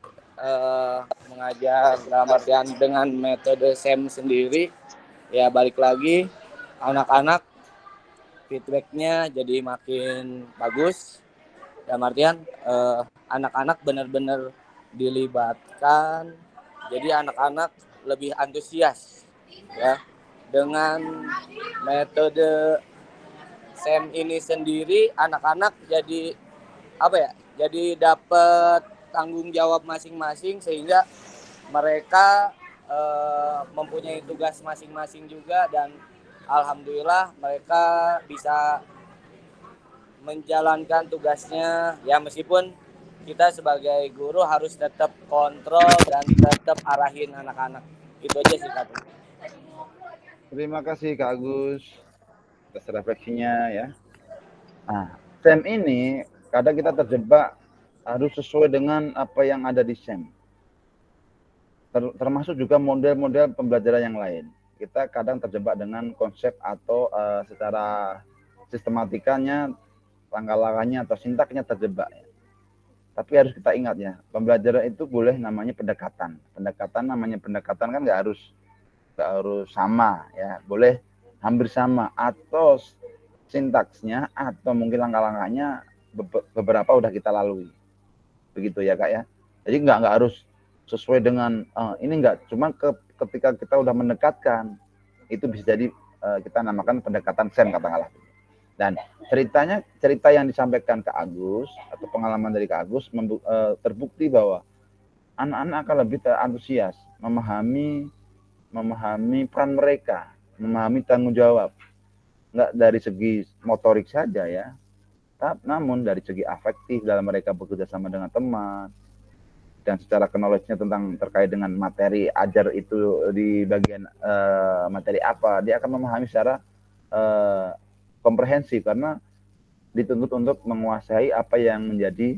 mengajar dalam artian dengan metode SEM sendiri, ya balik lagi anak-anak feedbacknya jadi makin bagus. Dalam artian anak-anak benar-benar dilibatkan, jadi anak-anak lebih antusias ya dengan metode SEM ini sendiri. Anak-anak jadi apa ya? Jadi dapat tanggung jawab masing-masing sehingga mereka mempunyai tugas masing-masing juga, dan alhamdulillah mereka bisa menjalankan tugasnya ya, meskipun kita sebagai guru harus tetap kontrol dan tetap arahin anak-anak. Itu aja sih Kak. Terima kasih Kak Agus atas refleksinya ya. Nah, SEM ini kadang kita terjebak harus sesuai dengan apa yang ada di SEM. Termasuk juga model-model pembelajaran yang lain. Kita kadang terjebak dengan konsep atau secara sistematikanya, langkah-langkahnya atau sintaknya terjebak ya. Tapi harus kita ingat ya, pembelajaran itu boleh namanya pendekatan. Namanya pendekatan kan nggak harus sama ya, boleh hampir sama, atau sintaksnya atau mungkin langkah-langkahnya beberapa udah kita lalui. Begitu ya Kak ya. Jadi nggak harus sesuai dengan ini, nggak, cuma ketika kita udah mendekatkan, itu bisa jadi kita namakan pendekatan SEM katakanlah. Dan cerita yang disampaikan Kak Agus atau pengalaman dari Kak Agus terbukti bahwa anak-anak akan lebih antusias memahami peran mereka, memahami tanggung jawab. Nggak dari segi motorik saja ya, namun dari segi afektif dalam mereka bekerja sama dengan teman, dan secara knowledge-nya terkait dengan materi ajar itu di bagian materi apa, dia akan memahami secara komprehensif karena dituntut untuk menguasai apa yang menjadi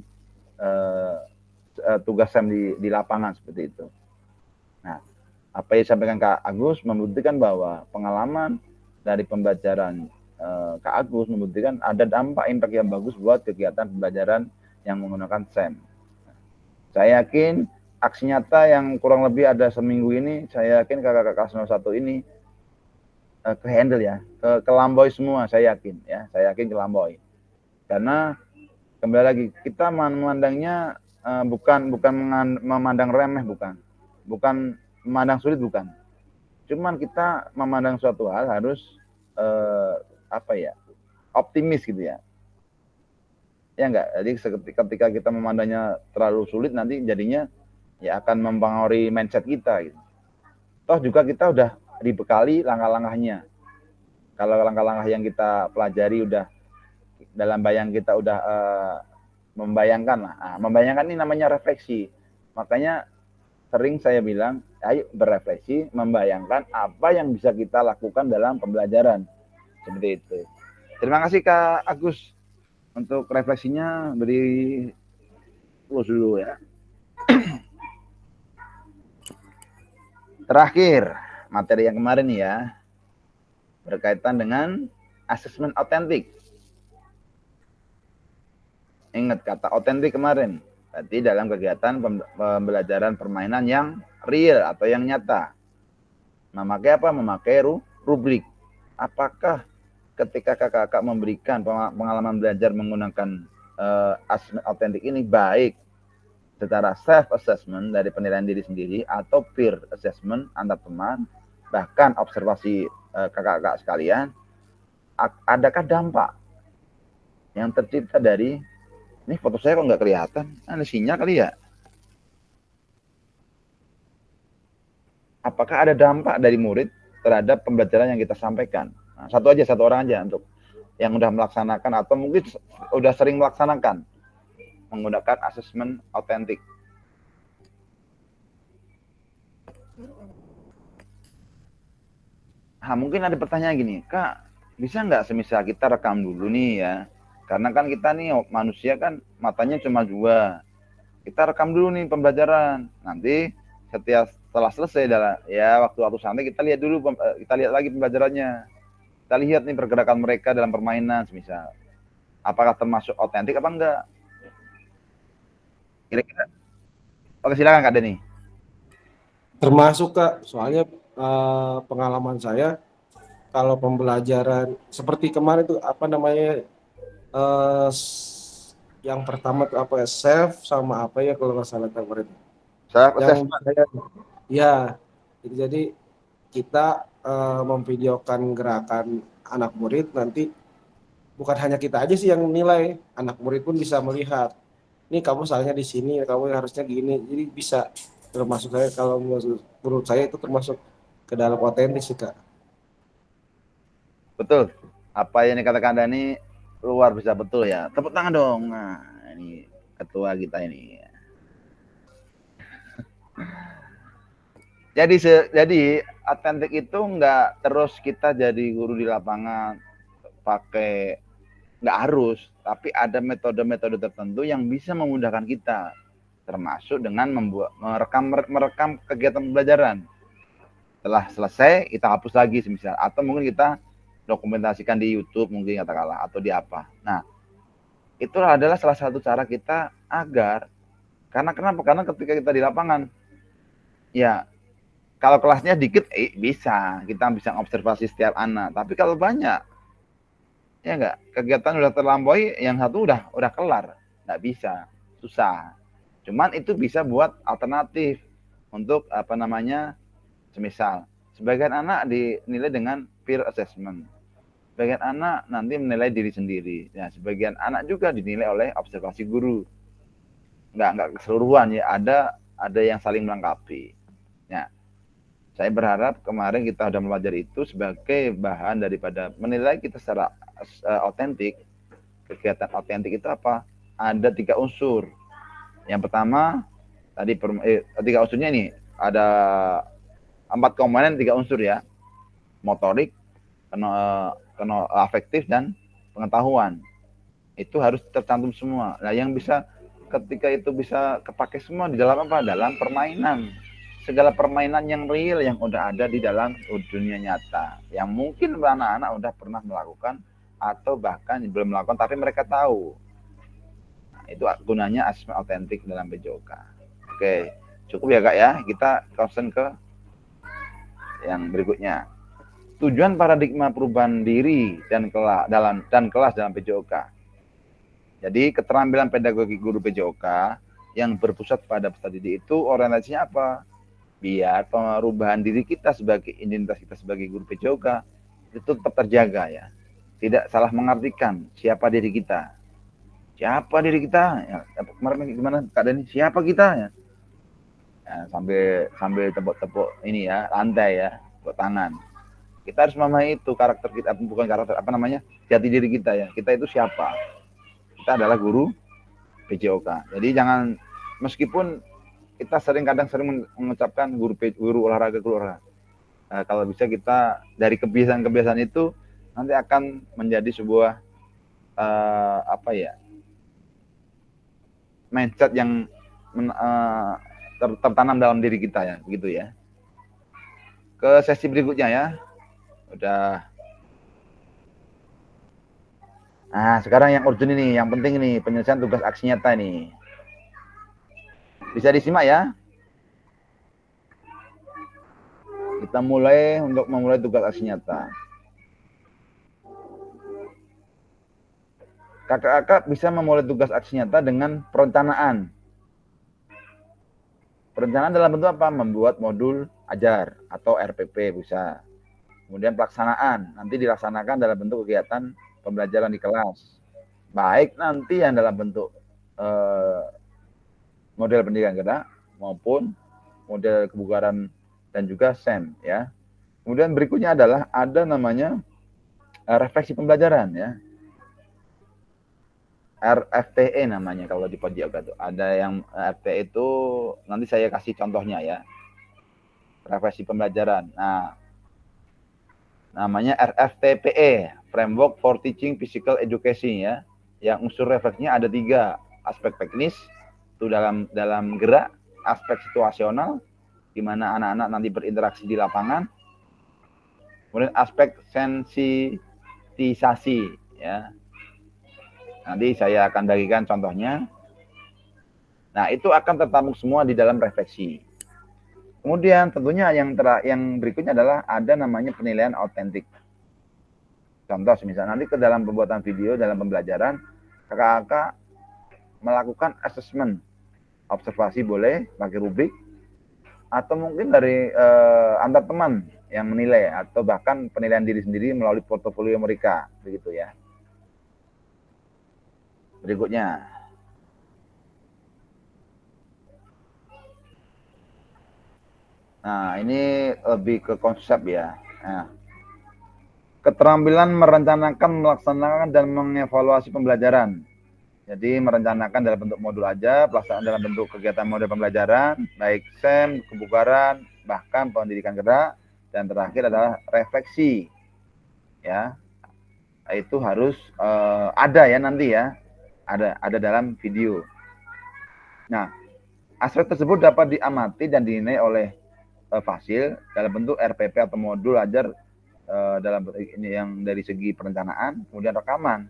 tugas SEM di lapangan seperti itu. Nah, apa yang disampaikan Kak Agus membuktikan bahwa pengalaman dari pembelajaran Kak Agus membuktikan ada dampak impact yang bagus buat kegiatan pembelajaran yang menggunakan SEM. Saya yakin aksi nyata yang kurang lebih ada seminggu ini, saya yakin kakak-kakak kelas 01 ini ke-handle ya, ke-lampaui semua, saya yakin ke-lampaui. Karena kembali lagi kita memandangnya bukan memandang remeh, bukan memandang sulit, bukan. Cuman kita memandang suatu hal harus optimis gitu ya. Ya enggak, jadi ketika kita memandangnya terlalu sulit, nanti jadinya ya akan mempengaruhi mindset kita gitu. Toh juga kita udah dibekali langkah-langkahnya. Kalau langkah-langkah yang kita pelajari udah dalam bayang kita udah membayangkan lah. Nah, membayangkan ini namanya refleksi. Makanya sering saya bilang, ayo berefleksi, membayangkan apa yang bisa kita lakukan dalam pembelajaran. Seperti itu. Terima kasih Kak Agus untuk refleksinya. Beri close dulu ya. Terakhir, materi yang kemarin ya, berkaitan dengan asesmen otentik. Ingat kata otentik kemarin, berarti dalam kegiatan pembelajaran permainan yang real atau yang nyata. Memakai apa? Memakai rubrik. Apakah ketika kakak-kakak memberikan pengalaman belajar menggunakan assessment autentik ini, baik secara self assessment dari penilaian diri sendiri atau peer assessment antar teman, bahkan observasi kakak-kakak sekalian, adakah dampak yang tercipta dari ini? Foto saya kok nggak kelihatan, ini sinyal kali ya. Apakah ada dampak dari murid terhadap pembelajaran yang kita sampaikan? Nah, satu orang aja untuk yang udah melaksanakan atau mungkin udah sering melaksanakan menggunakan asesmen autentik. Nah, mungkin ada pertanyaan gini, Kak, bisa nggak semisal kita rekam dulu nih ya? Karena kan kita nih manusia kan matanya cuma 2. Kita rekam dulu nih pembelajaran. Nanti setelah selesai waktu santai kita lihat dulu, kita lihat lagi pembelajarannya. Kita lihat nih pergerakan mereka dalam permainan semisal. Apakah termasuk autentik apa enggak? Kira-kira. Oke, silakan Kak Denny. Termasuk Kak, soalnya pengalaman saya kalau pembelajaran seperti kemarin tuh yang pertama tuh apa ya, self sama apa ya kalau nggak salah kemarin. Yang saya, ya, jadi kita memvideokan gerakan anak murid, nanti bukan hanya kita aja sih yang nilai, anak murid pun bisa melihat. Ini kamu salahnya di sini, kamu harusnya gini. Jadi bisa termasuk saya, kalau menurut saya itu termasuk ke dalam otentik sih Kak. Betul. Apa yang dikatakan Dani luar biasa betul ya. Tepuk tangan dong. Nah, ini ketua kita ini. Jadi autentik itu nggak terus kita jadi guru di lapangan pakai, nggak harus, tapi ada metode-metode tertentu yang bisa memudahkan kita, termasuk dengan merekam kegiatan pembelajaran. Setelah selesai kita hapus lagi semisal, atau mungkin kita dokumentasikan di YouTube mungkin katakanlah, atau di apa. Nah, itu adalah salah satu cara kita agar, karena ketika kita di lapangan, ya kalau kelasnya dikit kita bisa observasi setiap anak, tapi kalau banyak ya enggak, kegiatan udah terlampaui, yang satu udah kelar, nggak bisa, susah. Cuman itu bisa buat alternatif untuk semisal sebagian anak dinilai dengan peer assessment, sebagian anak nanti menilai diri sendiri, ya sebagian anak juga dinilai oleh observasi guru. Nggak keseluruhan ya, ada yang saling melengkapi. Ya, saya berharap kemarin kita sudah mempelajari itu sebagai bahan daripada menilai kita secara autentik. Kegiatan autentik itu apa? Ada 3 unsur. Yang pertama tadi 3 unsurnya ini ada 4 komponen, 3 unsur ya. Motorik, afektif, dan pengetahuan. Itu harus tercantum semua. Nah, yang bisa ketika itu bisa kepake semua di dalam apa? Dalam permainan. Segala permainan yang real yang udah ada di dalam dunia nyata. Yang mungkin anak-anak udah pernah melakukan atau bahkan belum melakukan tapi mereka tahu. Nah, itu gunanya asesmen autentik dalam PJOK. Oke, cukup ya Kak ya. Kita concern ke yang berikutnya. Tujuan paradigma perubahan diri dan kelas dalam PJOK. Jadi keterampilan pedagogi guru PJOK yang berpusat pada peserta didik itu orientasinya apa? Biar perubahan diri kita sebagai identitas kita sebagai guru PJOK itu tetap terjaga ya. Tidak salah mengartikan siapa diri kita. Siapa diri kita? Ya, kemarin gimana Kak Dani? Siapa kita ya? Ya, sambil tepuk-tepuk ini ya, lantai ya, tepuk tangan. Kita harus memahami itu karakter kita, bukan karakter jati diri kita ya. Kita itu siapa? Kita adalah guru PJOK. Jadi jangan, meskipun kita kadang sering mengucapkan guru olahraga. Nah, kalau bisa kita dari kebiasaan itu nanti akan menjadi sebuah mindset yang tertanam dalam diri kita ya, begitu ya. Ke sesi berikutnya ya. Udah. Nah, sekarang yang urgent ini, yang penting ini, penyelesaian tugas aksi nyata ini. Bisa disimak ya. Kita mulai untuk memulai tugas aksi nyata. Kakak-kakak bisa memulai tugas aksi nyata dengan perencanaan. Perencanaan dalam bentuk apa? Membuat modul ajar atau RPP bisa. Kemudian pelaksanaan, nanti dilaksanakan dalam bentuk kegiatan pembelajaran di kelas. Baik nanti yang dalam bentuk model pendidikan gerak maupun model kebugaran dan juga SEM ya. Kemudian berikutnya adalah ada namanya refleksi pembelajaran ya. RFTE namanya kalau di Pojok itu. Ada yang RFTE itu nanti saya kasih contohnya ya. Refleksi pembelajaran. Nah, namanya RFTPE, Framework for Teaching Physical Education ya. Yang unsur refleksinya ada 3, aspek teknis itu dalam gerak, aspek situasional di mana anak-anak nanti berinteraksi di lapangan. Kemudian aspek sensitisasi ya. Nanti saya akan bagikan contohnya. Nah, itu akan tertampung semua di dalam refleksi. Kemudian tentunya yang berikutnya adalah ada namanya penilaian autentik. Contoh misalnya nanti ke dalam pembuatan video dalam pembelajaran, kakak-kakak melakukan assessment. Observasi boleh pakai rubrik atau mungkin dari antar teman yang menilai atau bahkan penilaian diri sendiri melalui portofolio mereka, begitu ya. Berikutnya. Nah, ini lebih ke konsep ya. Nah, keterampilan merencanakan, melaksanakan, dan mengevaluasi pembelajaran. Jadi merencanakan dalam bentuk modul aja, pelaksanaan dalam bentuk kegiatan model pembelajaran, baik SEM, kebugaran, bahkan pendidikan gerak, dan terakhir adalah refleksi. Ya, itu harus ada ya nanti ya. Ada dalam video. Nah, aspek tersebut dapat diamati dan dinilai oleh Fasil dalam bentuk RPP atau modul ajar dalam ini yang dari segi perencanaan, kemudian rekaman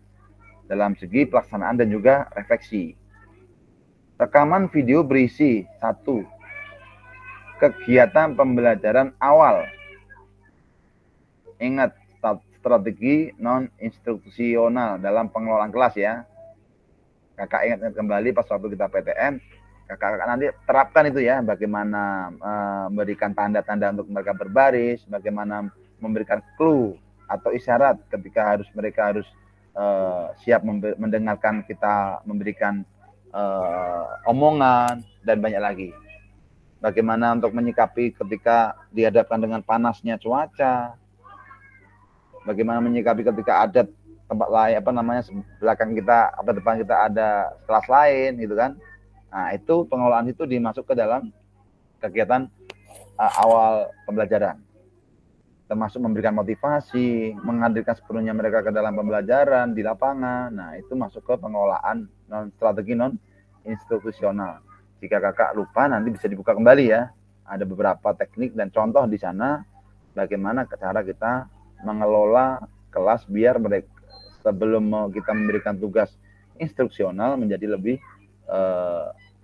dalam segi pelaksanaan dan juga refleksi. Rekaman video berisi 1. Kegiatan pembelajaran awal. Ingat strategi non-instruksional dalam pengelolaan kelas ya. Kakak ingat kembali pas waktu kita PTM, kakak nanti terapkan itu ya, bagaimana memberikan tanda-tanda untuk mereka berbaris, bagaimana memberikan clue atau isyarat ketika mereka harus siap mendengarkan kita memberikan omongan dan banyak lagi. Bagaimana untuk menyikapi ketika dihadapkan dengan panasnya cuaca, bagaimana menyikapi ketika ada tempat lain belakang kita atau depan kita ada kelas lain gitu kan. Nah, itu pengelolaan itu dimasuk ke dalam kegiatan awal pembelajaran. Termasuk memberikan motivasi, menghadirkan sepenuhnya mereka ke dalam pembelajaran di lapangan. Nah, itu masuk ke pengelolaan strategi non-institusional. Jika kakak lupa nanti bisa dibuka kembali ya. Ada beberapa teknik dan contoh di sana bagaimana cara kita mengelola kelas biar mereka sebelum kita memberikan tugas instruksional menjadi lebih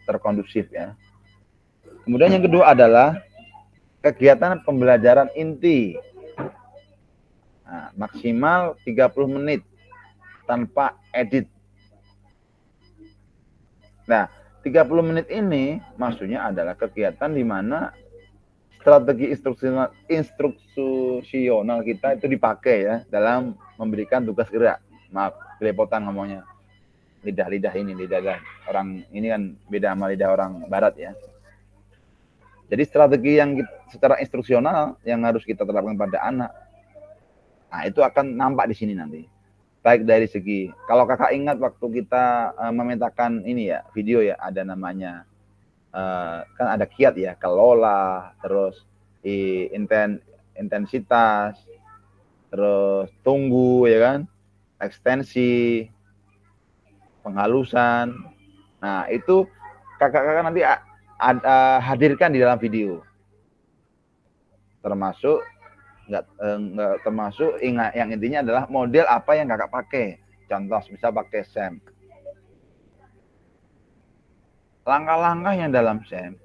terkondusif ya. Kemudian yang kedua adalah kegiatan pembelajaran inti. Nah, maksimal 30 menit tanpa edit. Nah, 30 menit ini maksudnya adalah kegiatan di mana strategi instruksional kita itu dipakai ya dalam memberikan tugas gerak. Maaf, kelepotan ngomongnya. Lidah orang ini kan beda sama lidah orang barat ya. Jadi strategi yang secara instruksional yang harus kita terapkan pada anak. Nah, itu akan nampak di sini nanti. Baik dari segi, kalau kakak ingat waktu kita memetakan ini ya, video ya, ada namanya, kan ada kiat ya, kelola, terus intensitas, terus tunggu ya kan, ekstensi, penghalusan. Nah, itu kakak-kakak nanti hadirkan di dalam video. Termasuk termasuk yang intinya adalah model apa yang kakak pakai. Contoh bisa pakai SEM. Langkah-langkah yang dalam SEM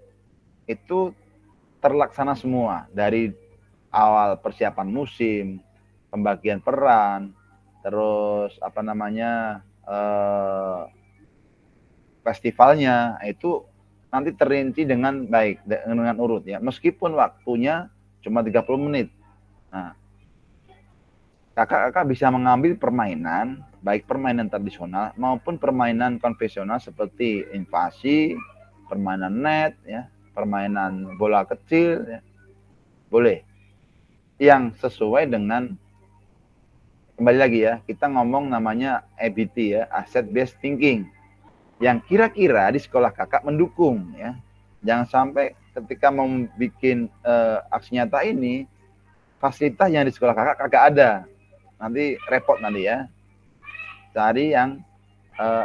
itu terlaksana semua dari awal persiapan musim, pembagian peran, terus festivalnya itu nanti terinci dengan baik, dengan urut ya. Meskipun waktunya cuma 30 menit. Nah, kakak-kakak bisa mengambil permainan, baik permainan tradisional maupun permainan konvensional seperti invasi, permainan net, ya, permainan bola kecil, ya. Boleh. Yang sesuai dengan, kembali lagi ya, kita ngomong namanya ABT ya, Asset Based Thinking. Yang kira-kira di sekolah kakak mendukung ya. Jangan sampai ketika mau bikin aksi nyata ini, fasilitas yang di sekolah kakak kagak ada. Nanti repot nanti ya. Cari yang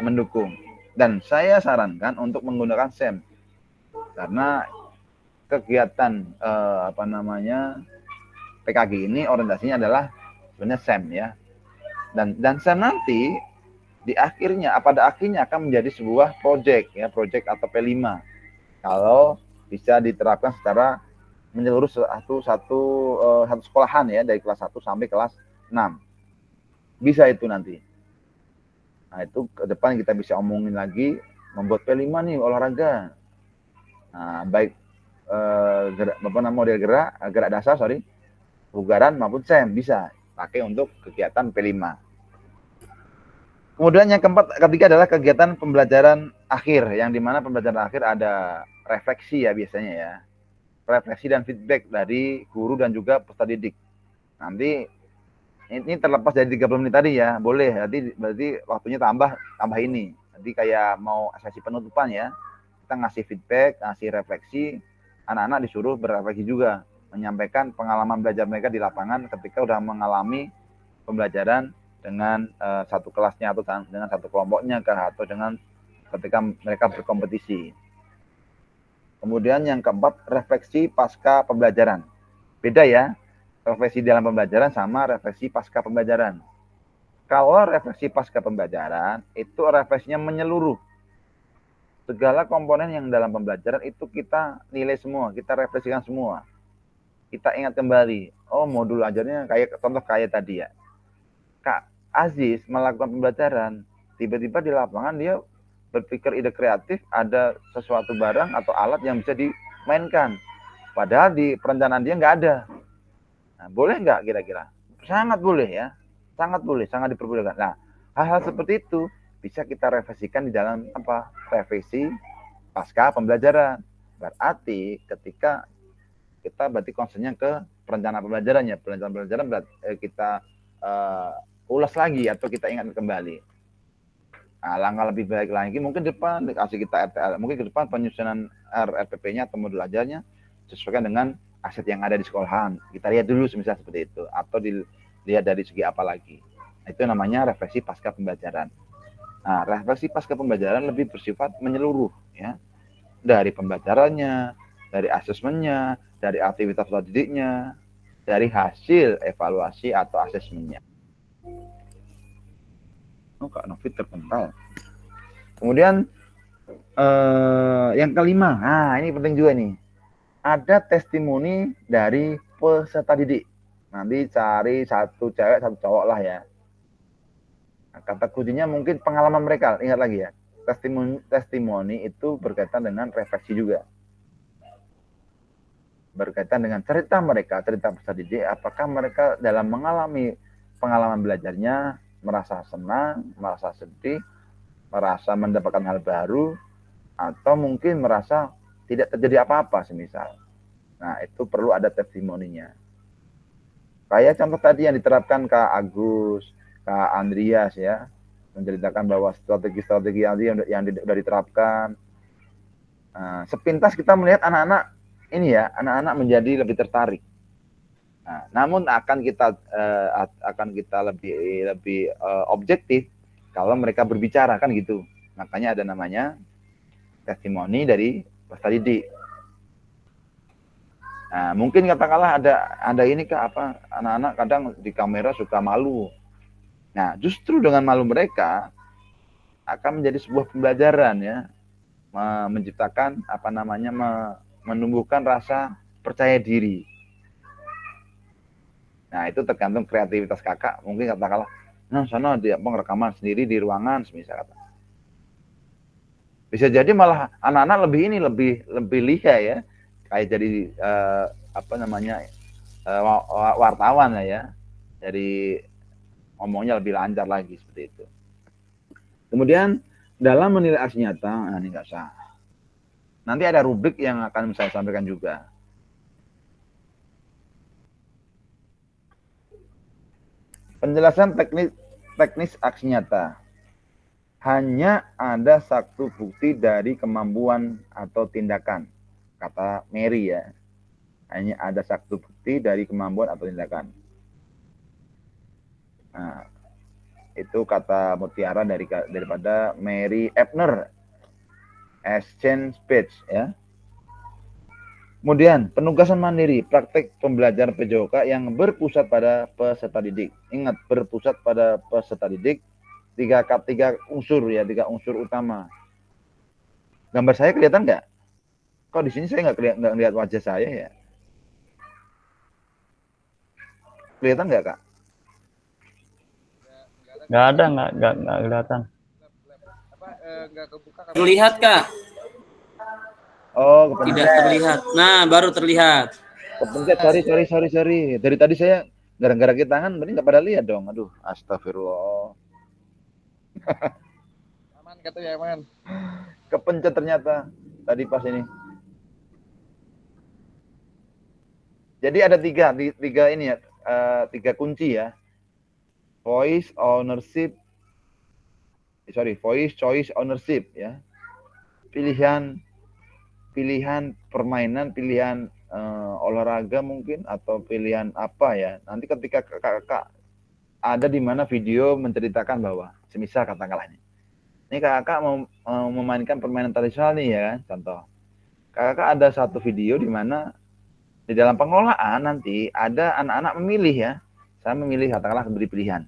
mendukung. Dan saya sarankan untuk menggunakan SEM. Karena kegiatan PKG ini orientasinya adalah sebenarnya SEM ya. Dan SEM nanti pada akhirnya akan menjadi sebuah project ya, project atau P5. Kalau bisa diterapkan secara menyeluruh satu sekolahan ya, dari kelas 1 sampai kelas 6. Bisa itu nanti. Nah, itu ke depan kita bisa omongin lagi membuat P5 nih olahraga. Nah, baik model gerak dasar, kebugaran maupun SEM bisa pakai untuk kegiatan P5. Kemudian yang ketiga adalah kegiatan pembelajaran akhir, yang dimana pembelajaran akhir ada refleksi ya biasanya ya. Refleksi dan feedback dari guru dan juga peserta didik. Nanti ini terlepas dari 30 menit tadi ya, boleh. Berarti waktunya tambah ini. Nanti kayak mau sesi penutupan ya. Kita ngasih feedback, ngasih refleksi, anak-anak disuruh berefleksi juga, menyampaikan pengalaman belajar mereka di lapangan ketika udah mengalami pembelajaran dengan satu kelasnya atau dengan satu kelompoknya atau dengan ketika mereka berkompetisi. Kemudian yang keempat, refleksi pasca pembelajaran. Beda ya, refleksi dalam pembelajaran sama refleksi pasca pembelajaran. Kalau refleksi pasca pembelajaran, itu refleksinya menyeluruh. Segala komponen yang dalam pembelajaran itu kita nilai semua, kita refleksikan semua. Kita ingat kembali, modul ajarnya contoh kayak tadi ya. Kak Aziz melakukan pembelajaran, tiba-tiba di lapangan dia berpikir ide kreatif, ada sesuatu barang atau alat yang bisa dimainkan. Padahal di perencanaan dia nggak ada. Nah, boleh nggak kira-kira? Sangat boleh ya, sangat boleh, sangat diperbolehkan. Nah, hal-hal seperti itu bisa kita refleksikan di dalam revisi pasca pembelajaran. Berarti ketika kita berarti concernnya ke perencanaan pembelajarannya, perencanaan pembelajaran kita ulas lagi atau kita ingat kembali. Nah, langkah lebih baik lagi mungkin depan dikasih kita RTL, mungkin ke depan penyusunan RPP-nya atau modul ajarnya sesuaikan dengan aset yang ada di sekolahan. Kita lihat dulu misalnya seperti itu, atau dilihat dari segi apa lagi. Nah, itu namanya refleksi pasca pembelajaran. Nah, refleksi pasca pembelajaran lebih bersifat menyeluruh ya. Dari pembelajarannya, dari asesmennya, dari aktivitas didiknya, dari hasil evaluasi atau asesmennya. Kak Novi terpental. Kemudian yang kelima, ini penting juga nih. Ada testimoni dari peserta didik. Nanti cari satu cewek, satu cowok lah ya. Nah, kata kuncinya mungkin pengalaman mereka. Ingat lagi ya, testimoni itu berkaitan dengan refleksi juga. Berkaitan dengan cerita mereka, cerita peserta didik, apakah mereka dalam mengalami pengalaman belajarnya merasa senang, merasa sedih, merasa mendapatkan hal baru, atau mungkin merasa tidak terjadi apa-apa semisal. Nah, itu perlu ada testimoninya. Kayak contoh tadi yang diterapkan Kak Agus, Kak Andreas ya, menceritakan bahwa strategi-strategi yang sudah diterapkan. Nah, sepintas kita melihat anak-anak menjadi lebih tertarik. Nah, namun akan kita lebih objektif kalau mereka berbicara kan gitu. Makanya ada namanya testimoni dari peserta didik. Nah, mungkin katakanlah ada ini Kak, anak-anak kadang di kamera suka malu. Nah, justru dengan malu mereka akan menjadi sebuah pembelajaran ya, menciptakan menumbuhkan rasa percaya diri. Nah, itu tergantung kreativitas kakak. Mungkin katakanlah Nah, sana dia pengrekaman sendiri di ruangan semisal kata. Bisa jadi malah anak-anak lebih lihai ya, kayak jadi apa namanya wartawan lah ya, jadi ngomongnya lebih lancar lagi seperti itu. Kemudian dalam menilai aksi nyata, nah ini nggak sah. Nanti ada rubrik yang akan saya sampaikan juga. Penjelasan teknis aksi nyata. Hanya ada satu bukti dari kemampuan atau tindakan. Kata Mary ya. Hanya ada satu bukti dari kemampuan atau tindakan. Nah, itu kata mutiara daripada Mary Ebner. Exchange page ya. Kemudian penugasan mandiri, praktek pembelajaran PJOK yang berpusat pada peserta didik. Ingat, berpusat pada peserta didik. Tiga unsur ya, 3 unsur utama. Gambar saya kelihatan nggak? Kok di sini saya nggak lihat wajah saya ya? Kelihatan nggak, Kak? Nggak ada, nggak kelihatan. Nggak kebuka. Terlihat, Kak? Oh, kepencet. Tidak terlihat. Nah, baru terlihat. Kepencet, sorry. Dari tadi saya gara-gara tangan, berarti nggak pada lihat dong. Aduh, astagfirullah. Aman katanya, aman. Kepencet ternyata tadi pas ini. Jadi ada tiga ini ya, 3 kunci ya. Voice, choice, ownership ya. Pilihan permainan, pilihan olahraga mungkin atau pilihan apa ya. Nanti ketika kakak ada di mana video menceritakan bahwa semisal katakanlah ini kakak mau memainkan permainan tradisional nih ya kan, contoh. Kakak ada satu video di mana di dalam pengelolaan nanti ada anak-anak memilih ya. Saya memilih katakanlah beri pilihan.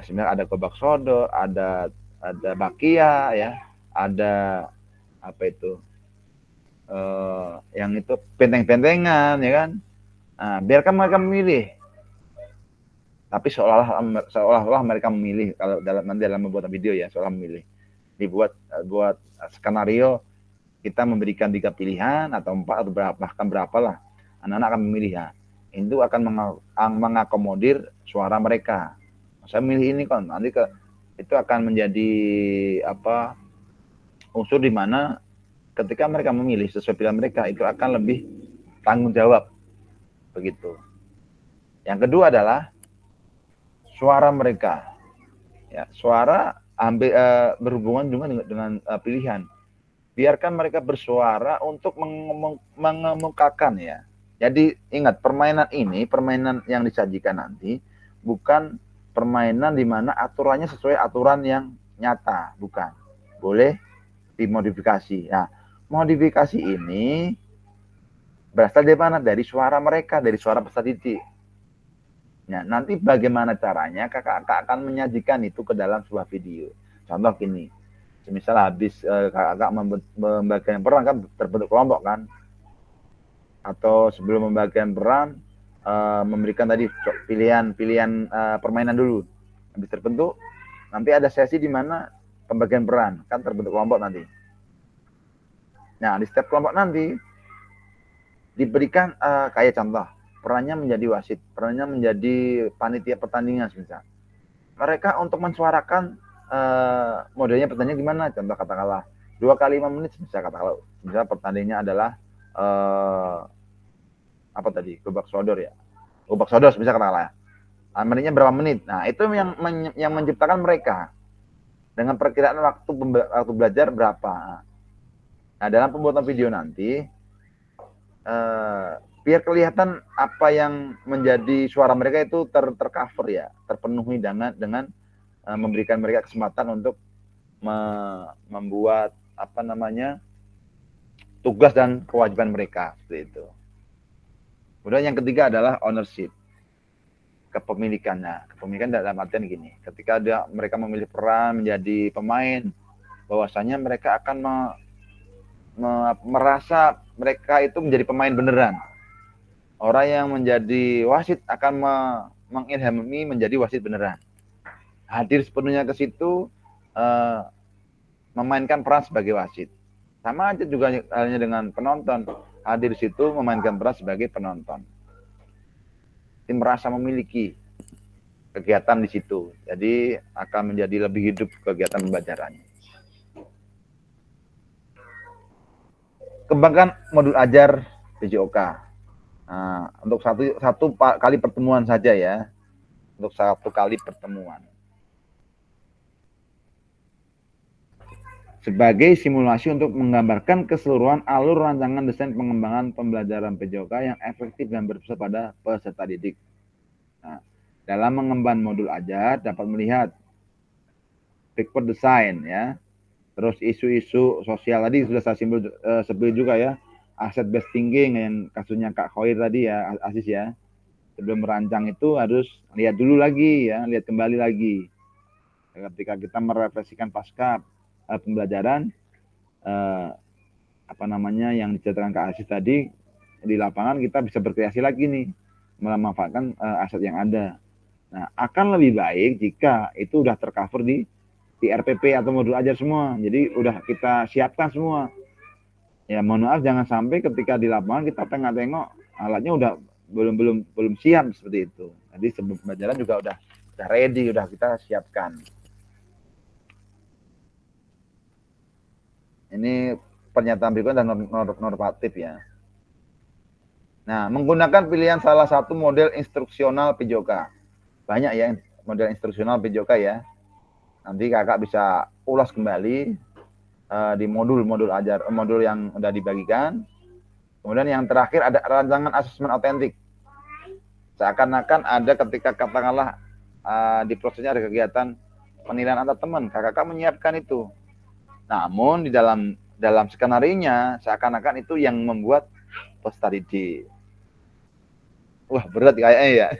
Sebenarnya ada gobak sodor, ada bakia ya, ada apa itu? Yang itu benteng-bentengan ya kan. Nah, biarkan mereka memilih. Tapi seolah-olah mereka memilih kalau nanti dalam membuat video ya, seolah memilih. Buat skenario, kita memberikan 3 pilihan atau 4 atau bahkan berapa lah. Anak-anak akan memilih ya. Itu akan mengakomodir suara mereka. Saya milih ini kan, nanti itu akan menjadi unsur di mana ketika mereka memilih sesuai pilihan mereka itu akan lebih tanggung jawab begitu. Yang kedua adalah suara mereka. Ya, suara berhubungan juga dengan pilihan. Biarkan mereka bersuara untuk mengemukakan ya. Jadi ingat, permainan yang disajikan nanti bukan permainan di mana aturannya sesuai aturan yang nyata, bukan. Boleh dimodifikasi. Nah, modifikasi ini berasal dari mana? Dari suara mereka, dari suara peserta didik. Nah, nanti bagaimana caranya kakak akan menyajikan itu ke dalam sebuah video. Contoh gini, misal habis kakak membagikan peran kan terbentuk kelompok kan, atau sebelum membagikan peran memberikan tadi pilihan permainan dulu. Habis terbentuk, nanti ada sesi di mana pembagian peran kan terbentuk kelompok nanti. Nah, di setiap kelompok nanti diberikan kayak contoh perannya menjadi wasit, perannya menjadi panitia pertandingan misal. Mereka untuk mensuarakan modelnya pertandingan gimana? Contoh katakanlah 2 kali 5 menit misal katakanlah. Misal pertandingannya adalah apa tadi? Gobak sodor ya. Gobak sodor misal katakanlah. Menitnya berapa menit? Nah, itu yang menciptakan mereka. Dengan perkiraan waktu belajar berapa. Nah, dalam pembuatan video nanti biar kelihatan apa yang menjadi suara mereka itu tercover ya, terpenuhi dengan memberikan mereka kesempatan untuk membuat tugas dan kewajiban mereka seperti itu. Kemudian yang ketiga adalah ownership, kepemilikannya. Kepemilikan dalam artian gini, ketika mereka memilih peran menjadi pemain, bahwasanya mereka akan merasa mereka itu menjadi pemain beneran. Orang yang menjadi wasit akan mengilhami menjadi wasit beneran. hadir sepenuhnya ke situ, memainkan peran sebagai wasit. Sama aja juga halnya dengan penonton, hadir di situ memainkan peran sebagai penonton. Tim merasa memiliki kegiatan di situ, jadi akan menjadi lebih hidup kegiatan pembelajarannya. Kembangkan modul ajar PJOK. Nah, untuk satu kali pertemuan saja ya, untuk satu kali pertemuan. Sebagai simulasi untuk menggambarkan keseluruhan alur rancangan desain pengembangan pembelajaran PJOK yang efektif dan berpusat pada peserta didik. Nah, dalam mengemban modul ajar dapat melihat backward design ya, terus isu-isu sosial tadi sudah saya sebut juga ya, asset based thinking yang kasusnya Kak Khoir tadi ya, Aziz ya. Sebelum merancang itu harus lihat dulu lagi ya, lihat kembali lagi. Ketika kita merefleksikan pasca pembelajaran yang diceritakan Kak Aziz tadi, di lapangan kita bisa berkreasi lagi nih, memanfaatkan aset yang ada. Nah, akan lebih baik jika itu udah tercover di RPP atau modul ajar semua. Jadi udah kita siapkan semua. Ya mohon maaf jangan sampai ketika di lapangan kita tengok-tengok alatnya udah belum siap seperti itu. Jadi sebelum pembelajaran juga udah ready, udah kita siapkan. Ini pernyataan berikutnya dan normatif ya. Nah, menggunakan pilihan salah satu model instruksional PJOK. Banyak ya model instruksional PJOK ya. Nanti kakak bisa ulas kembali di modul ajar, modul yang udah dibagikan. Kemudian yang terakhir ada rancangan asesmen otentik. Seakan-akan ada ketika katakanlah di prosesnya ada kegiatan penilaian antar teman, kakak menyiapkan itu. Namun di dalam skenario-nya seakan-akan itu yang membuat peserta didik. Wah, berat kayaknya ya.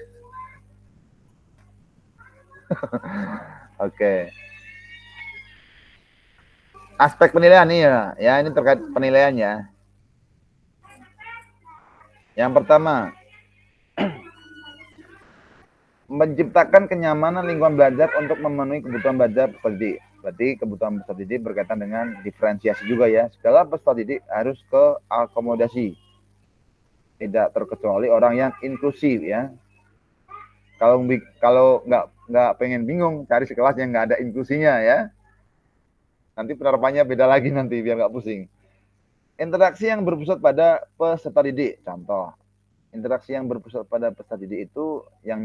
Oke. Aspek penilaian nih ya, ini terkait penilaiannya. Yang pertama, menciptakan kenyamanan lingkungan belajar untuk memenuhi kebutuhan belajar peserta didik. Berarti kebutuhan peserta didik berkaitan dengan diferensiasi juga ya. Segala peserta didik harus ke akomodasi. Tidak terkecuali orang yang inklusif ya. Kalau nggak pengen bingung, cari sekelas yang nggak ada inklusinya ya. Nanti penerapannya beda lagi nanti biar nggak pusing. Interaksi yang berpusat pada peserta didik. Contoh, interaksi yang berpusat pada peserta didik itu yang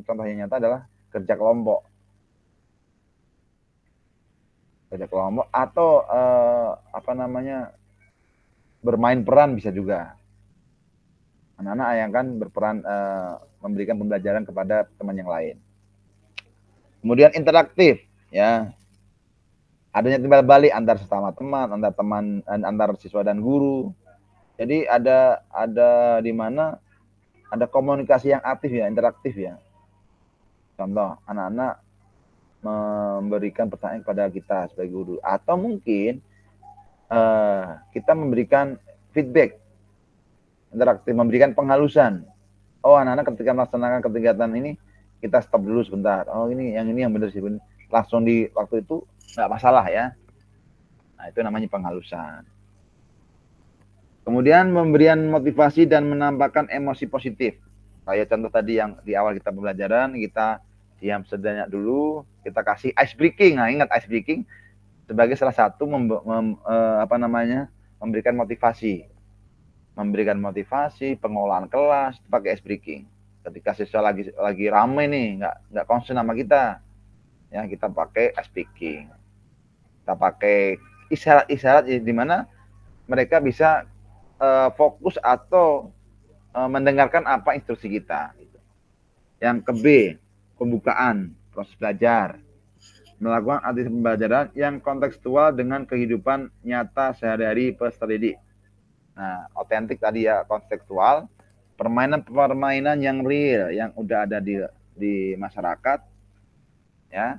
contohnya nyata adalah kerja kelompok. Kerja kelompok atau bermain peran bisa juga. Anak-anak yang kan berperan memberikan pembelajaran kepada teman yang lain. Kemudian interaktif ya. Adanya timbal balik antar sesama teman, antar siswa dan guru. Jadi ada di mana ada komunikasi yang aktif ya, interaktif ya. Contoh, anak-anak memberikan pertanyaan kepada kita sebagai guru, atau mungkin kita memberikan feedback interaktif, memberikan penghalusan. Oh, anak-anak ketika melaksanakan kegiatan ini kita stop dulu sebentar. Oh, ini yang benar sih, langsung di waktu itu nggak masalah ya. Nah, itu namanya penghalusan. Kemudian pemberian motivasi dan menampakkan emosi positif. Kayak contoh tadi yang di awal kita pembelajaran, kita diam sejenak dulu, kita kasih ice breaking. Nah, ingat ice breaking sebagai salah satu memberikan motivasi. Memberikan motivasi, pengolahan kelas pakai ice breaking. Ketika siswa lagi ramai nih, nggak concern sama kita, ya kita pakai ice breaking. Kita pakai isyarat-isyarat di mana mereka bisa fokus atau mendengarkan apa instruksi kita. Yang ke B, pembukaan proses belajar. Melakukan aktivitas pembelajaran yang kontekstual dengan kehidupan nyata sehari-hari peserta didik. Nah, otentik tadi ya, kontekstual. Permainan-permainan yang real, yang udah ada di masyarakat, ya,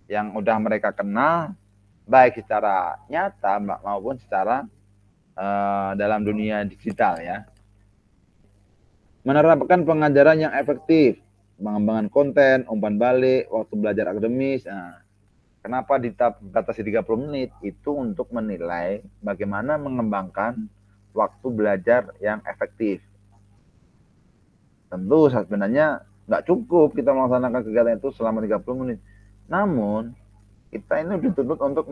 yang udah mereka kenal, baik secara nyata maupun secara dalam dunia digital ya. Menerapkan pengajaran yang efektif. pengembangan konten, umpan balik, waktu belajar akademis. Nah, kenapa dibatasi 30 menit? Itu untuk menilai bagaimana mengembangkan waktu belajar yang efektif. Tentu sebenarnya nggak cukup kita melaksanakan kegiatan itu selama 30 menit. Namun, kita ini dituntut untuk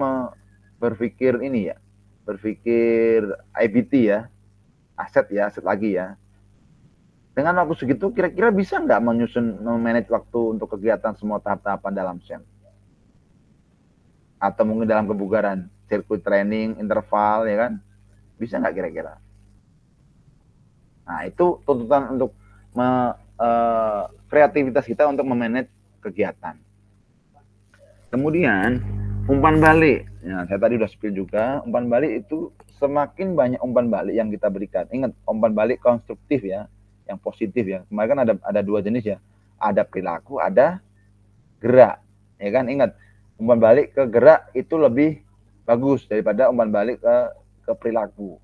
berpikir ini ya, berpikir IBT ya, aset lagi ya. Dengan waktu segitu kira-kira bisa nggak memanage waktu untuk kegiatan semua tahap-tahapan dalam SEM? Atau mungkin dalam kebugaran, sirkuit training, interval, ya kan? Bisa nggak kira-kira? Nah, itu tuntutan untuk kreativitas kita untuk memanage kegiatan. Kemudian, umpan balik. Ya, saya tadi udah spill juga, umpan balik itu semakin banyak umpan balik yang kita berikan. Ingat, umpan balik konstruktif ya, yang positif ya. Kemarin kan ada 2 jenis ya. Ada perilaku, ada gerak. Ya kan, ingat, umpan balik ke gerak itu lebih bagus daripada umpan balik ke perilaku.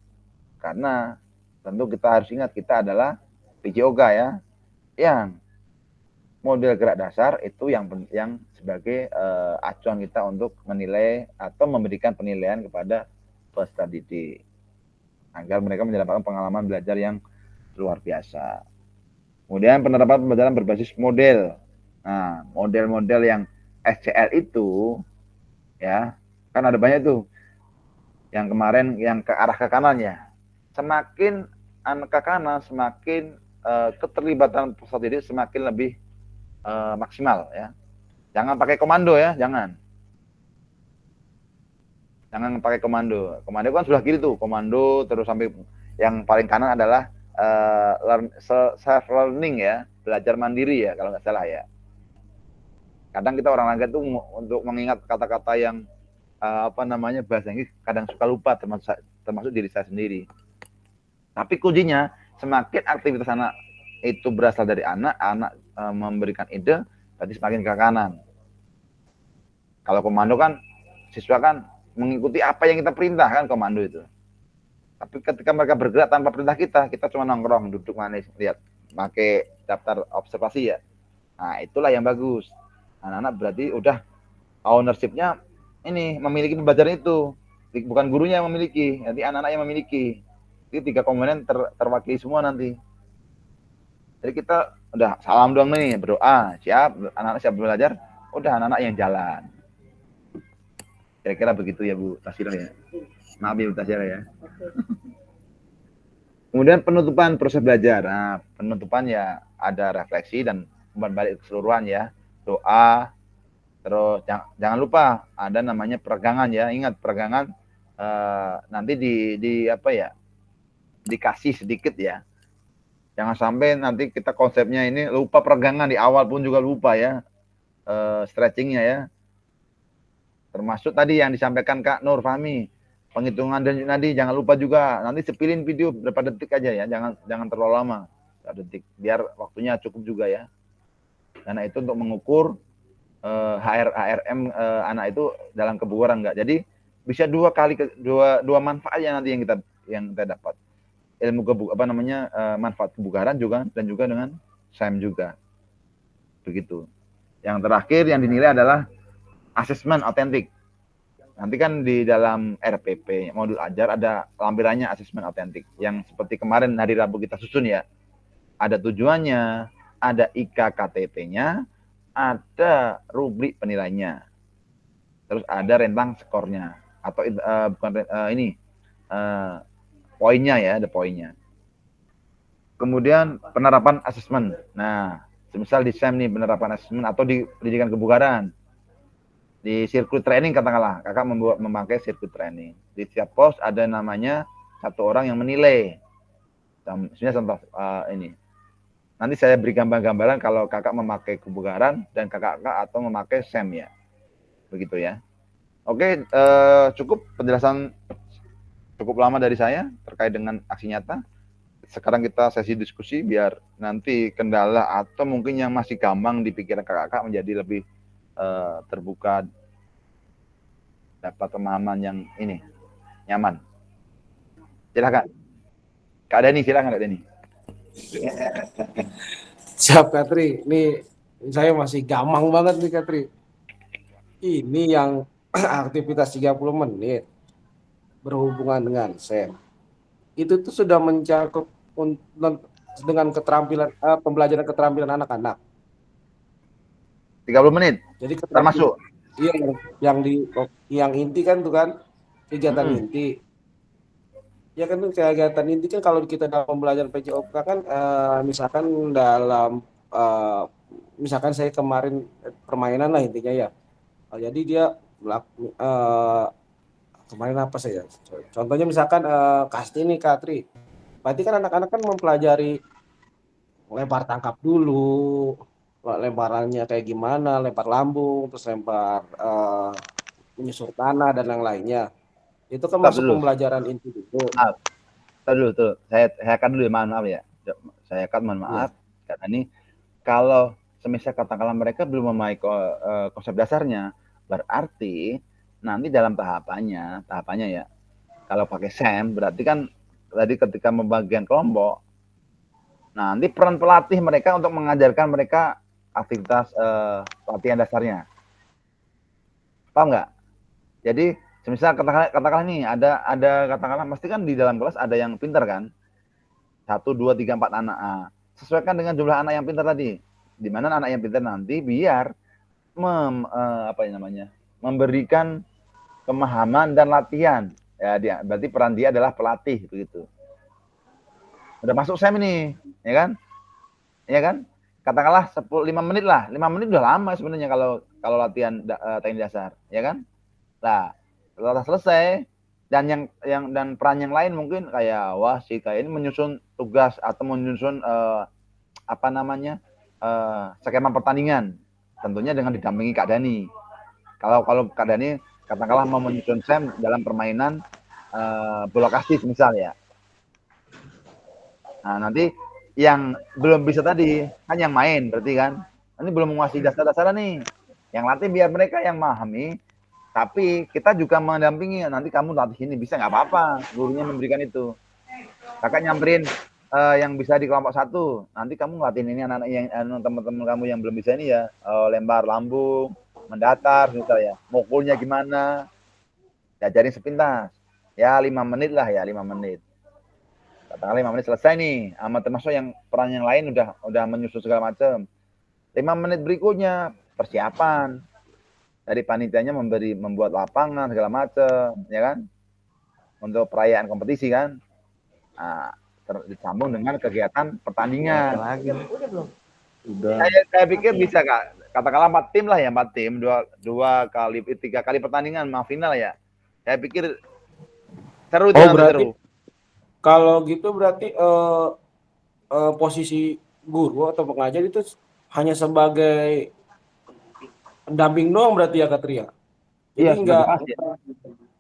Karena tentu kita harus ingat kita adalah PJOGA ya. Yang model gerak dasar itu yang sebagai acuan kita untuk menilai atau memberikan penilaian kepada peserta didik agar mereka mendapatkan pengalaman belajar yang luar biasa. Kemudian penerapan pembelajaran berbasis model. Nah, model-model yang SCL itu ya, kan ada banyak tuh. Yang kemarin yang ke arah ke kanan ya. Semakin ke kanan, semakin keterlibatan peserta didik semakin lebih maksimal ya. Jangan pakai komando ya, jangan pakai komando. Komando kan sudah kiri tuh, komando terus sampai yang paling kanan adalah self learning ya, belajar mandiri ya kalau nggak salah ya. Kadang kita orang Langga tuh untuk mengingat kata-kata yang bahasa Inggris kadang suka lupa, termasuk diri saya sendiri. Tapi kuncinya semakin aktivitas anak itu berasal dari anak memberikan ide, berarti semakin ke kanan. Kalau komando kan siswa kan mengikuti apa yang kita perintahkan komando itu. Tapi ketika mereka bergerak tanpa perintah kita cuma nongkrong, duduk manis, lihat, pakai daftar observasi ya. Nah, itulah yang bagus. Anak-anak berarti udah ownership-nya ini, memiliki pembelajaran itu. Bukan gurunya yang memiliki, nanti anak-anak yang memiliki. Jadi 3 komponen terwakili semua nanti. Jadi kita udah salam doang nih, berdoa, siap, anak-anak siap belajar, udah anak-anak yang jalan. Kira-kira begitu ya Bu Tasira ya. Maaf ya Bu Tasira ya. Kemudian penutupan proses belajar. Nah, penutupan ya ada refleksi dan umpan balik keseluruhan ya. Doa, terus jangan lupa ada namanya peregangan ya. Ingat peregangan nanti dikasih sedikit ya. Jangan sampai nanti kita konsepnya ini lupa peregangan di awal pun juga lupa ya. Stretchingnya ya. Termasuk tadi yang disampaikan Kak Nur Fahmi, penghitungan dan nadi jangan lupa juga. Nanti sepilin video berapa detik aja ya, jangan terlalu lama. Berapa detik biar waktunya cukup juga ya. Karena itu untuk mengukur HRM anak itu dalam kebugaran enggak. Jadi bisa dua manfaat ya nanti yang kita dapat. Ilmu manfaat kebugaran juga dan juga dengan SEM juga. Begitu. Yang terakhir yang dinilai adalah asesmen otentik. Nanti kan di dalam RPP modul ajar ada lampirannya asesmen otentik yang seperti kemarin hari Rabu kita susun ya. Ada tujuannya, ada IKKTP-nya, ada rubrik penilaiannya. Terus ada rentang skornya atau poinnya ya, ada poinnya. Kemudian penerapan asesmen. Nah, semisal di SEM nih penerapan asesmen atau di pendidikan kebugaran. Di sirkuit training katakanlah, kakak memakai sirkuit training. Di setiap pos ada namanya satu orang yang menilai. Sebenarnya contoh ini. Nanti saya beri gambar-gambaran kalau kakak memakai kebugaran dan kakak atau memakai SEM ya. Begitu ya. Oke, cukup penjelasan cukup lama dari saya terkait dengan aksi nyata. Sekarang kita sesi diskusi biar nanti kendala atau mungkin yang masih gampang di pikiran kakak menjadi lebih terbuka, dapat pemahaman yang ini nyaman. Silakan Kak Deni, silakan Kak Deni. Siap Katri, ini saya masih gamang banget nih Katri. Ini yang aktivitas 30 menit berhubungan dengan SEM. Itu tuh sudah mencakup dengan keterampilan pembelajaran keterampilan anak-anak. 30 menit Jadi termasuk. iya yang inti kan tuh kan kegiatan inti. Ya kan kegiatan inti kan kalau kita dalam pembelajaran PJOK kan misalkan dalam misalkan saya kemarin permainan lah intinya ya. Jadi dia kemarin apa saya? Contohnya misalkan Kasti nih Katri. Berarti kan anak-anak kan mempelajari lempar tangkap dulu, lemparannya kayak gimana, lempar lambung, terus lempar menyusur tanah dan yang lainnya. Itu kan masuk pembelajaran inti dulu. Tuh. Saya akan dulu ya, maaf ya. Saya akan mohon maaf karena ini kalau semisal katakanlah mereka belum memahami konsep dasarnya, berarti nanti dalam tahapannya ya. Kalau pakai SEM berarti kan tadi ketika membagian kelompok, nanti peran pelatih mereka untuk mengajarkan mereka aktivitas latihan dasarnya. Paham nggak? Jadi semisal katakanlah nih ada katakanlah mesti kan di dalam kelas ada yang pintar kan? 1, 2, 3, 4 anak. Sesuaikan dengan jumlah anak yang pintar tadi. Di mana anak yang pintar nanti biar memberikan pemahaman dan latihan. Ya berarti peran dia adalah pelatih begitu. Udah masuk SEM ini, ya kan? Ya kan? Katakanlah 5 menit lah. 5 menit udah lama sebenarnya kalau latihan teknik dasar, ya kan? Nah, setelah selesai dan peran yang lain mungkin kayak wasit kayak ini menyusun tugas atau menyusun skema pertandingan, tentunya dengan didampingi Kak Dani. Kalau Kak Dani katakanlah mau menyusun SEM dalam permainan bola kasti misal ya. Nah, nanti yang belum bisa tadi kan yang main berarti kan. Ini belum menguasai dasar-dasar nih. Yang latih biar mereka yang memahami. Tapi kita juga mendampingi, nanti kamu latih ini bisa nggak apa-apa, gurunya memberikan itu. Kakak nyamperin yang bisa di kelompok 1, nanti kamu ngelatin ini anak-anak yang teman-teman kamu yang belum bisa ini ya, lempar lambung, mendatar misalnya, mukulnya gimana, diajarin sepintas. Ya 5 menit lah ya, 5 menit. Katakanlah 5 menit selesai nih, termasuk yang peran yang lain udah menyusun segala macam. 5 menit berikutnya persiapan. Dari panitianya membuat lapangan segala macam, ya kan? Untuk perayaan kompetisi kan. Nah, disambung dengan kegiatan pertandingan. Udah. Saya pikir bisa Kak. Katakanlah 4 tim lah ya, 4 tim, 3 kali pertandingan final ya. Saya pikir seru berarti seru. Kalau gitu berarti posisi guru atau pengajar itu hanya sebagai pendamping doang berarti ya Katria. Jadi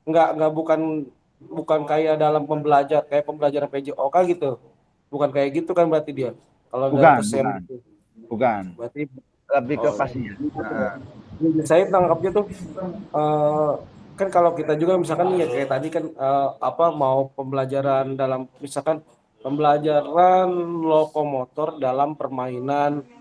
enggak bukan kayak dalam kayak pembelajaran PJOK gitu. Bukan kayak gitu kan berarti dia. Kalau bukan. Berarti lebih ke pastinya. Saya tangkapnya tuh kan kalau kita juga misalkan ya kayak tadi kan mau pembelajaran dalam misalkan pembelajaran lokomotor dalam permainan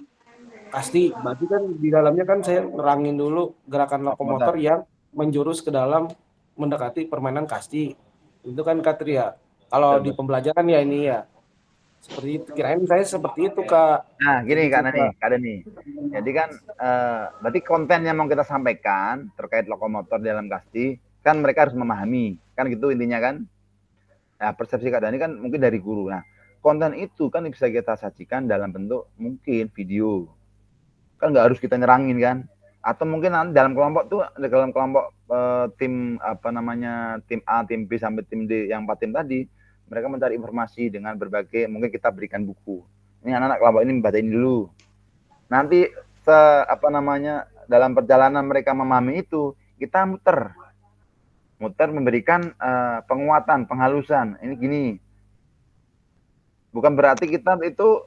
kasti, berarti kan di dalamnya kan saya nerangin dulu gerakan lokomotor yang menjurus ke dalam mendekati permainan kasti. Itu kan Katria. Kalau di pembelajaran ya ini ya. Seperti itu. Kirain saya seperti itu Kak. Nah, gini Kak Dani. Jadi kan berarti konten yang mau kita sampaikan terkait lokomotor dalam kasti kan mereka harus memahami. Kan gitu intinya kan. Nah, persepsi Kak Dani kan mungkin dari guru. Nah, konten itu kan bisa kita sajikan dalam bentuk mungkin video. Kan nggak harus kita nyerangin kan, atau mungkin nanti dalam kelompok tim tim A, tim B sampai tim D yang 4 tim tadi, mereka mencari informasi dengan berbagai, mungkin kita berikan buku. Ini anak-anak kelompok ini bacain dulu. Nanti dalam perjalanan mereka memahami itu, kita muter memberikan penguatan, penghalusan. Ini gini. Bukan berarti kita itu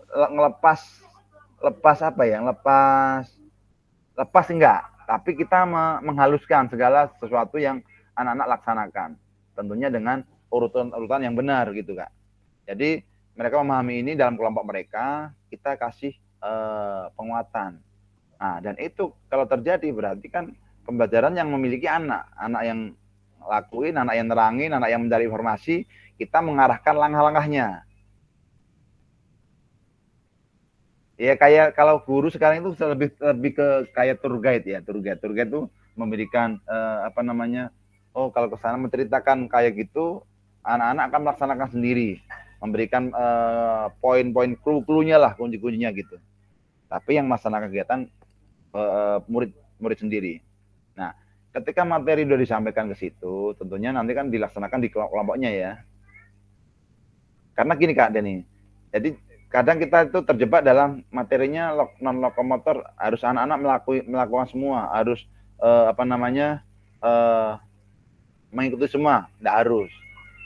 lepas enggak, tapi kita menghaluskan segala sesuatu yang anak-anak laksanakan, tentunya dengan urutan yang benar gitu Kak. Jadi mereka memahami ini dalam kelompok mereka, kita kasih penguatan. Nah, dan itu kalau terjadi berarti kan pembelajaran yang memiliki anak yang lakuin, anak yang nerangin, anak yang mencari informasi, kita mengarahkan langkah-langkahnya. Ya kayak kalau guru sekarang itu lebih ke kayak tour guide ya, tour guide itu memberikan kalau ke sana menceritakan kayak gitu, anak-anak akan melaksanakan sendiri, memberikan poin-poin clue-nya lah, kunci-kuncinya gitu. Tapi yang melaksanakan kegiatan murid sendiri. Nah, ketika materi sudah disampaikan ke situ, tentunya nanti kan dilaksanakan di kelompoknya ya. Karena gini Kak Denny, jadi kadang kita itu terjebak dalam materinya non lokomotor, harus anak-anak melakukan semua, harus mengikuti semua, tidak harus.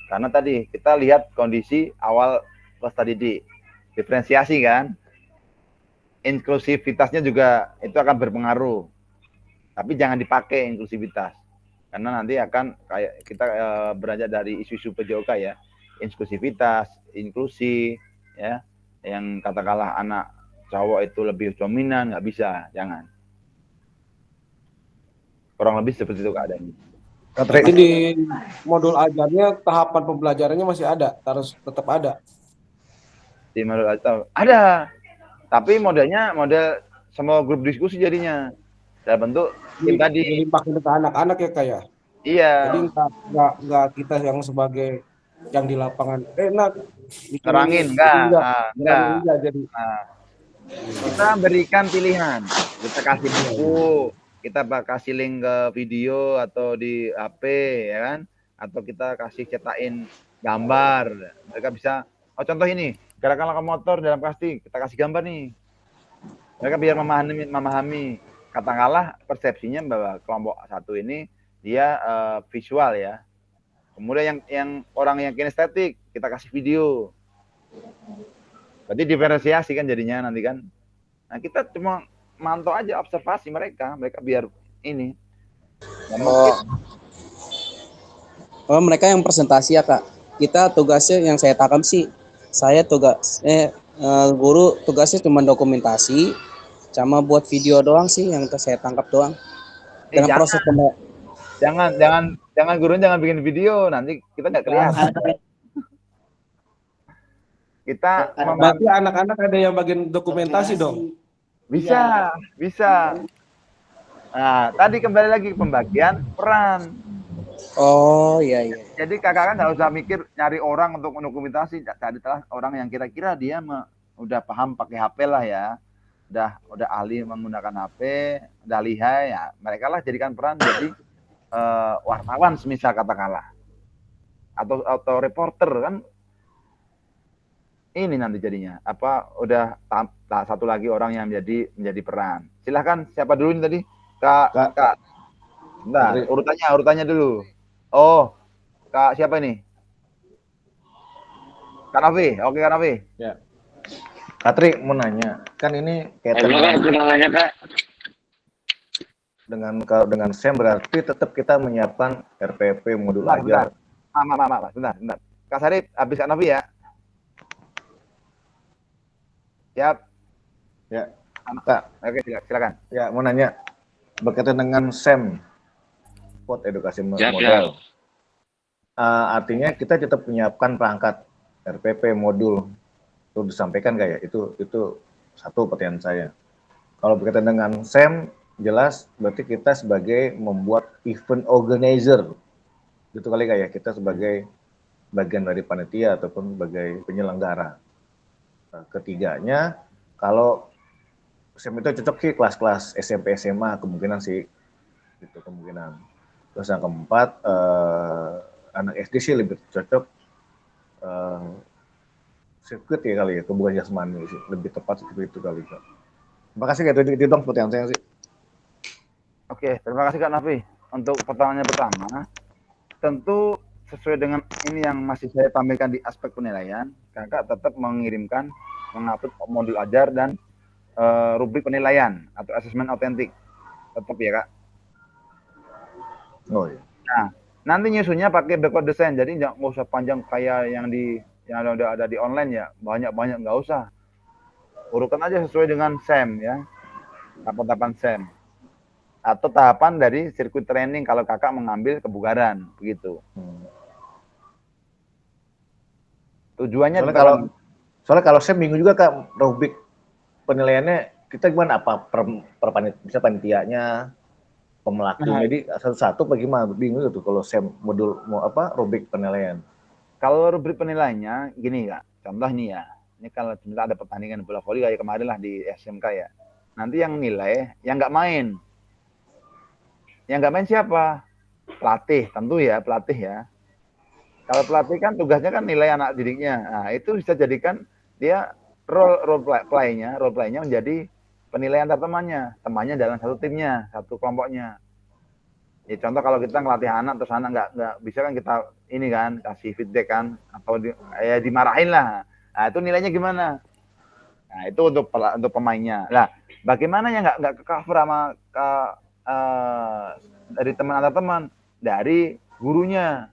Karena tadi kita lihat kondisi awal peserta didik, diferensiasi kan, inklusivitasnya juga itu akan berpengaruh. Tapi jangan dipakai inklusivitas, karena nanti akan kayak kita beranjak dari isu-isu PJOK ya, inklusivitas, inklusi, ya, yang katakanlah anak cowok itu lebih dominan, nggak bisa, jangan. Kurang lebih seperti itu keadaannya. Jadi di modul ajarnya tahapan pembelajarannya masih ada, harus tetap ada. Di modul ajar ada, tapi modelnya model semua grup diskusi jadinya. Dalam bentuk tim tadi. Dilimpahkan ke anak-anak ya kayak. Iya. Jadi nggak kita yang sebagai yang di lapangan terangin enggak. Jadi kita berikan pilihan, kita kasih buku, kita kasih link ke video atau di HP ya kan, atau kita kasih cetakin gambar, mereka bisa contoh ini gerakan lokomotor dalam plastik, kita kasih gambar nih, mereka biar memahami katakanlah persepsinya bahwa kelompok satu ini dia visual ya. Kemudian yang orang yang kinestetik kita kasih video. Berarti diferensiasi kan jadinya nanti kan. Nah, kita cuma mantau aja observasi mereka biar ini. Mereka yang presentasi ya Kak. Kita tugasnya yang saya tangkap sih, guru tugasnya cuma dokumentasi, sama buat video doang sih yang saya tangkap doang. Dalam proses jangan gurunya jangan bikin video, nanti kita nggak kelihatan. Kita berarti anak-anak ada yang bagian dokumentasi dong. Bisa. Nah, tadi kembali lagi pembagian peran. Oh iya. Jadi kakak kan nggak usah mikir nyari orang untuk mendokumentasi, carilah orang yang kira-kira dia udah paham pakai HP lah ya. Udah ahli menggunakan HP, udah lihai ya, mereka lah jadikan peran jadi wartawan semisal katakanlah, atau reporter kan, ini nanti jadinya udah satu lagi orang yang menjadi peran. Silahkan siapa dulu ini tadi kak. Bentar, urutannya dulu. Oh, kak siapa ini? Kak Nafi, oke Kak Nafi. Ya. Katri mau nanya, kan ini kaitan dengan SEM berarti tetap kita menyiapkan RPP modul ajar. Bentar. Kak Sarip, habis Kak Nafi ya. Siap. Ya. Kak. Oke, silakan. Ya, mau nanya berkaitan dengan SEM, sport edukasi model. Artinya kita tetap menyiapkan perangkat RPP modul. Itu disampaikan kayak itu satu pertanyaan saya. Kalau berkaitan dengan SEM jelas berarti kita sebagai membuat event organizer gitu kali kayak kita sebagai bagian dari panitia ataupun sebagai penyelenggara. Ketiganya kalau SEM itu cocok sih kelas-kelas SMP SMA kemungkinan sih itu kemungkinan. Terus yang keempat anak SD sih lebih cocok sirkuit ya kali ya, kebugaran jasmani sih, lebih tepat seperti itu kali Kak. Terima kasih Kak, itu dong pertanyaan saya sih. Oke, terima kasih Kak Nafi. Untuk pertanyaannya pertama, tentu sesuai dengan ini yang masih saya tampilkan di aspek penilaian, kakak tetap mengupload modul ajar dan rubrik penilaian atau asesmen autentik, tetap ya Kak. Oh iya. Nah, nanti nyusunnya pakai backward design, jadi nggak usah panjang kayak yang udah ada di online ya, banyak nggak usah. urutkan aja sesuai dengan SEM ya, tahapan-tahapan SEM. Atau tahapan dari sirkuit training kalau kakak mengambil kebugaran, begitu. Tujuannya soalnya kalau SEM bingung juga Kak, rubrik penilaiannya kita gimana, apa bisa panitianya, pemelakunya, jadi satu-satu bagaimana, bingung gitu kalau SEM modul rubrik penilaian. Kalau rubrik penilaiannya gini Kak, contoh nih ya, ini kalau misalnya ada pertandingan bola voli kayak kemarin lah di SMK ya, nanti yang nilai yang nggak main. Yang nggak main siapa? Pelatih, tentu ya, pelatih ya. Kalau pelatih kan tugasnya kan nilai anak didiknya. Nah, itu bisa jadikan dia role play-nya menjadi penilaian antar temannya dalam satu timnya, satu kelompoknya. Ya, contoh kalau kita ngelatih anak, terus anak nggak bisa kan kita ini kan, kasih feedback kan, atau dimarahin lah. Nah, itu nilainya gimana? Nah, itu untuk pemainnya. Nah, bagaimana ya nggak ke cover sama dari teman antar teman, dari gurunya.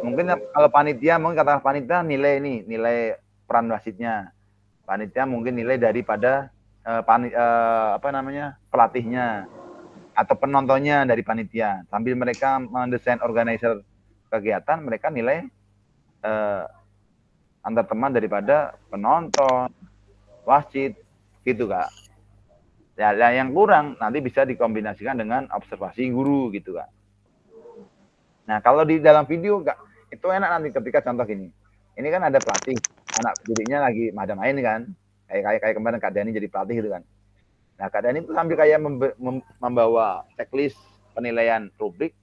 Mungkin kalau panitia, mungkin kata panitia nilai peran wasitnya. Panitia mungkin nilai daripada pelatihnya atau penontonnya dari panitia. Sambil mereka mendesain organizer kegiatan, mereka nilai antar teman daripada penonton, wasit, gitu Kak. Ya, yang kurang nanti bisa dikombinasikan dengan observasi guru gitu Kak. Nah, kalau di dalam video Kak, itu enak nanti ketika contoh gini. Ini kan ada pelatih, anak didiknya lagi main kan. Kayak kemarin Kak Dani jadi pelatih gitu kan. Nah, Kak Dani itu sambil kayak membawa checklist penilaian rubrik.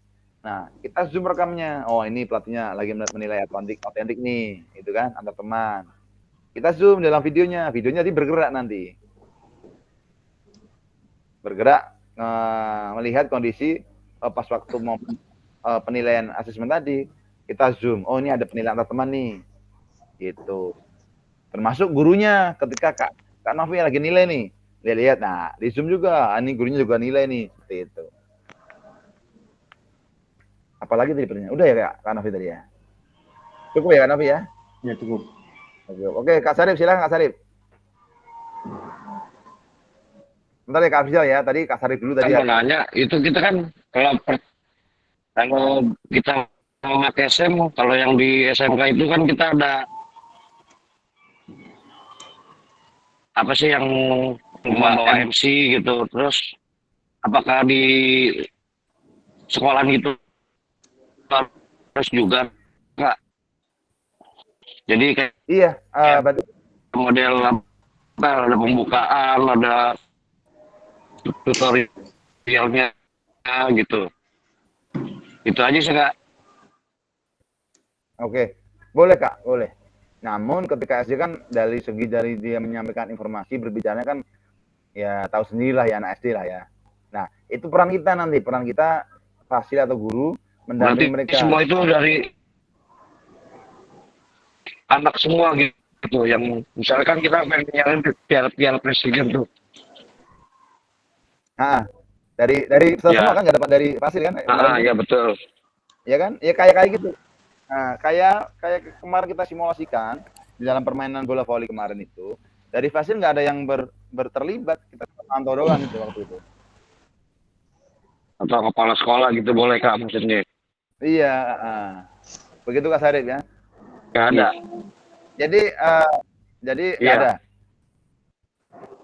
Nah, kita zoom rekamnya. Oh, ini pelatihnya lagi menilai otentik nih, gitu kan, antar teman. Kita zoom dalam videonya. Videonya nanti bergerak nanti. Bergerak melihat kondisi pas waktu mau penilaian asesmen tadi, kita zoom. Oh, ini ada penilaian antar teman nih. Gitu. Termasuk gurunya ketika Kak Novi lagi nilai nih. Lihat, nah, di zoom juga. Ini gurunya juga nilai nih. Seperti itu. Apalagi tadi pertanyaan. Udah ya Kak Novi tadi ya? Cukup ya Kak Novi ya? Ya, cukup. Oke, Kak Sarip, silakan Kak Sarip. Bentar ya Kak Afrizal ya, tadi Kak Sarip dulu tadi. Mau nanya, itu kita kan kalau kita mau pakai SEM, kalau yang di SMK itu kan kita ada apa sih yang membawa MC gitu, terus apakah di sekolah gitu terus juga Kak? Jadi kayak iya, model apa, ada pembukaan, ada tutorialnya gitu. Itu aja sih Kak. Oke, boleh Kak, boleh. Namun ketika SD kan dari dia menyampaikan informasi, berbicara kan ya tahu sendirilah ya anak SD lah ya. Nah, itu peran kita fasil atau guru mendampingi mereka. Semua itu dari anak semua gitu, yang misalkan kita pengen nyalain piala presiden tuh. Dari semua kan nggak dapat dari fasil kan? Iya betul. Ya kan? Ya kayak gitu. Nah, kayak kemarin kita simulasikan di dalam permainan bola voli kemarin itu, dari fasil nggak ada yang terlibat, kita pantau doang itu waktu itu. Atau kepala sekolah gitu boleh Kak maksudnya? Iya, begitu Kak Sarip ya? Nggak ada. Jadi iya. ada.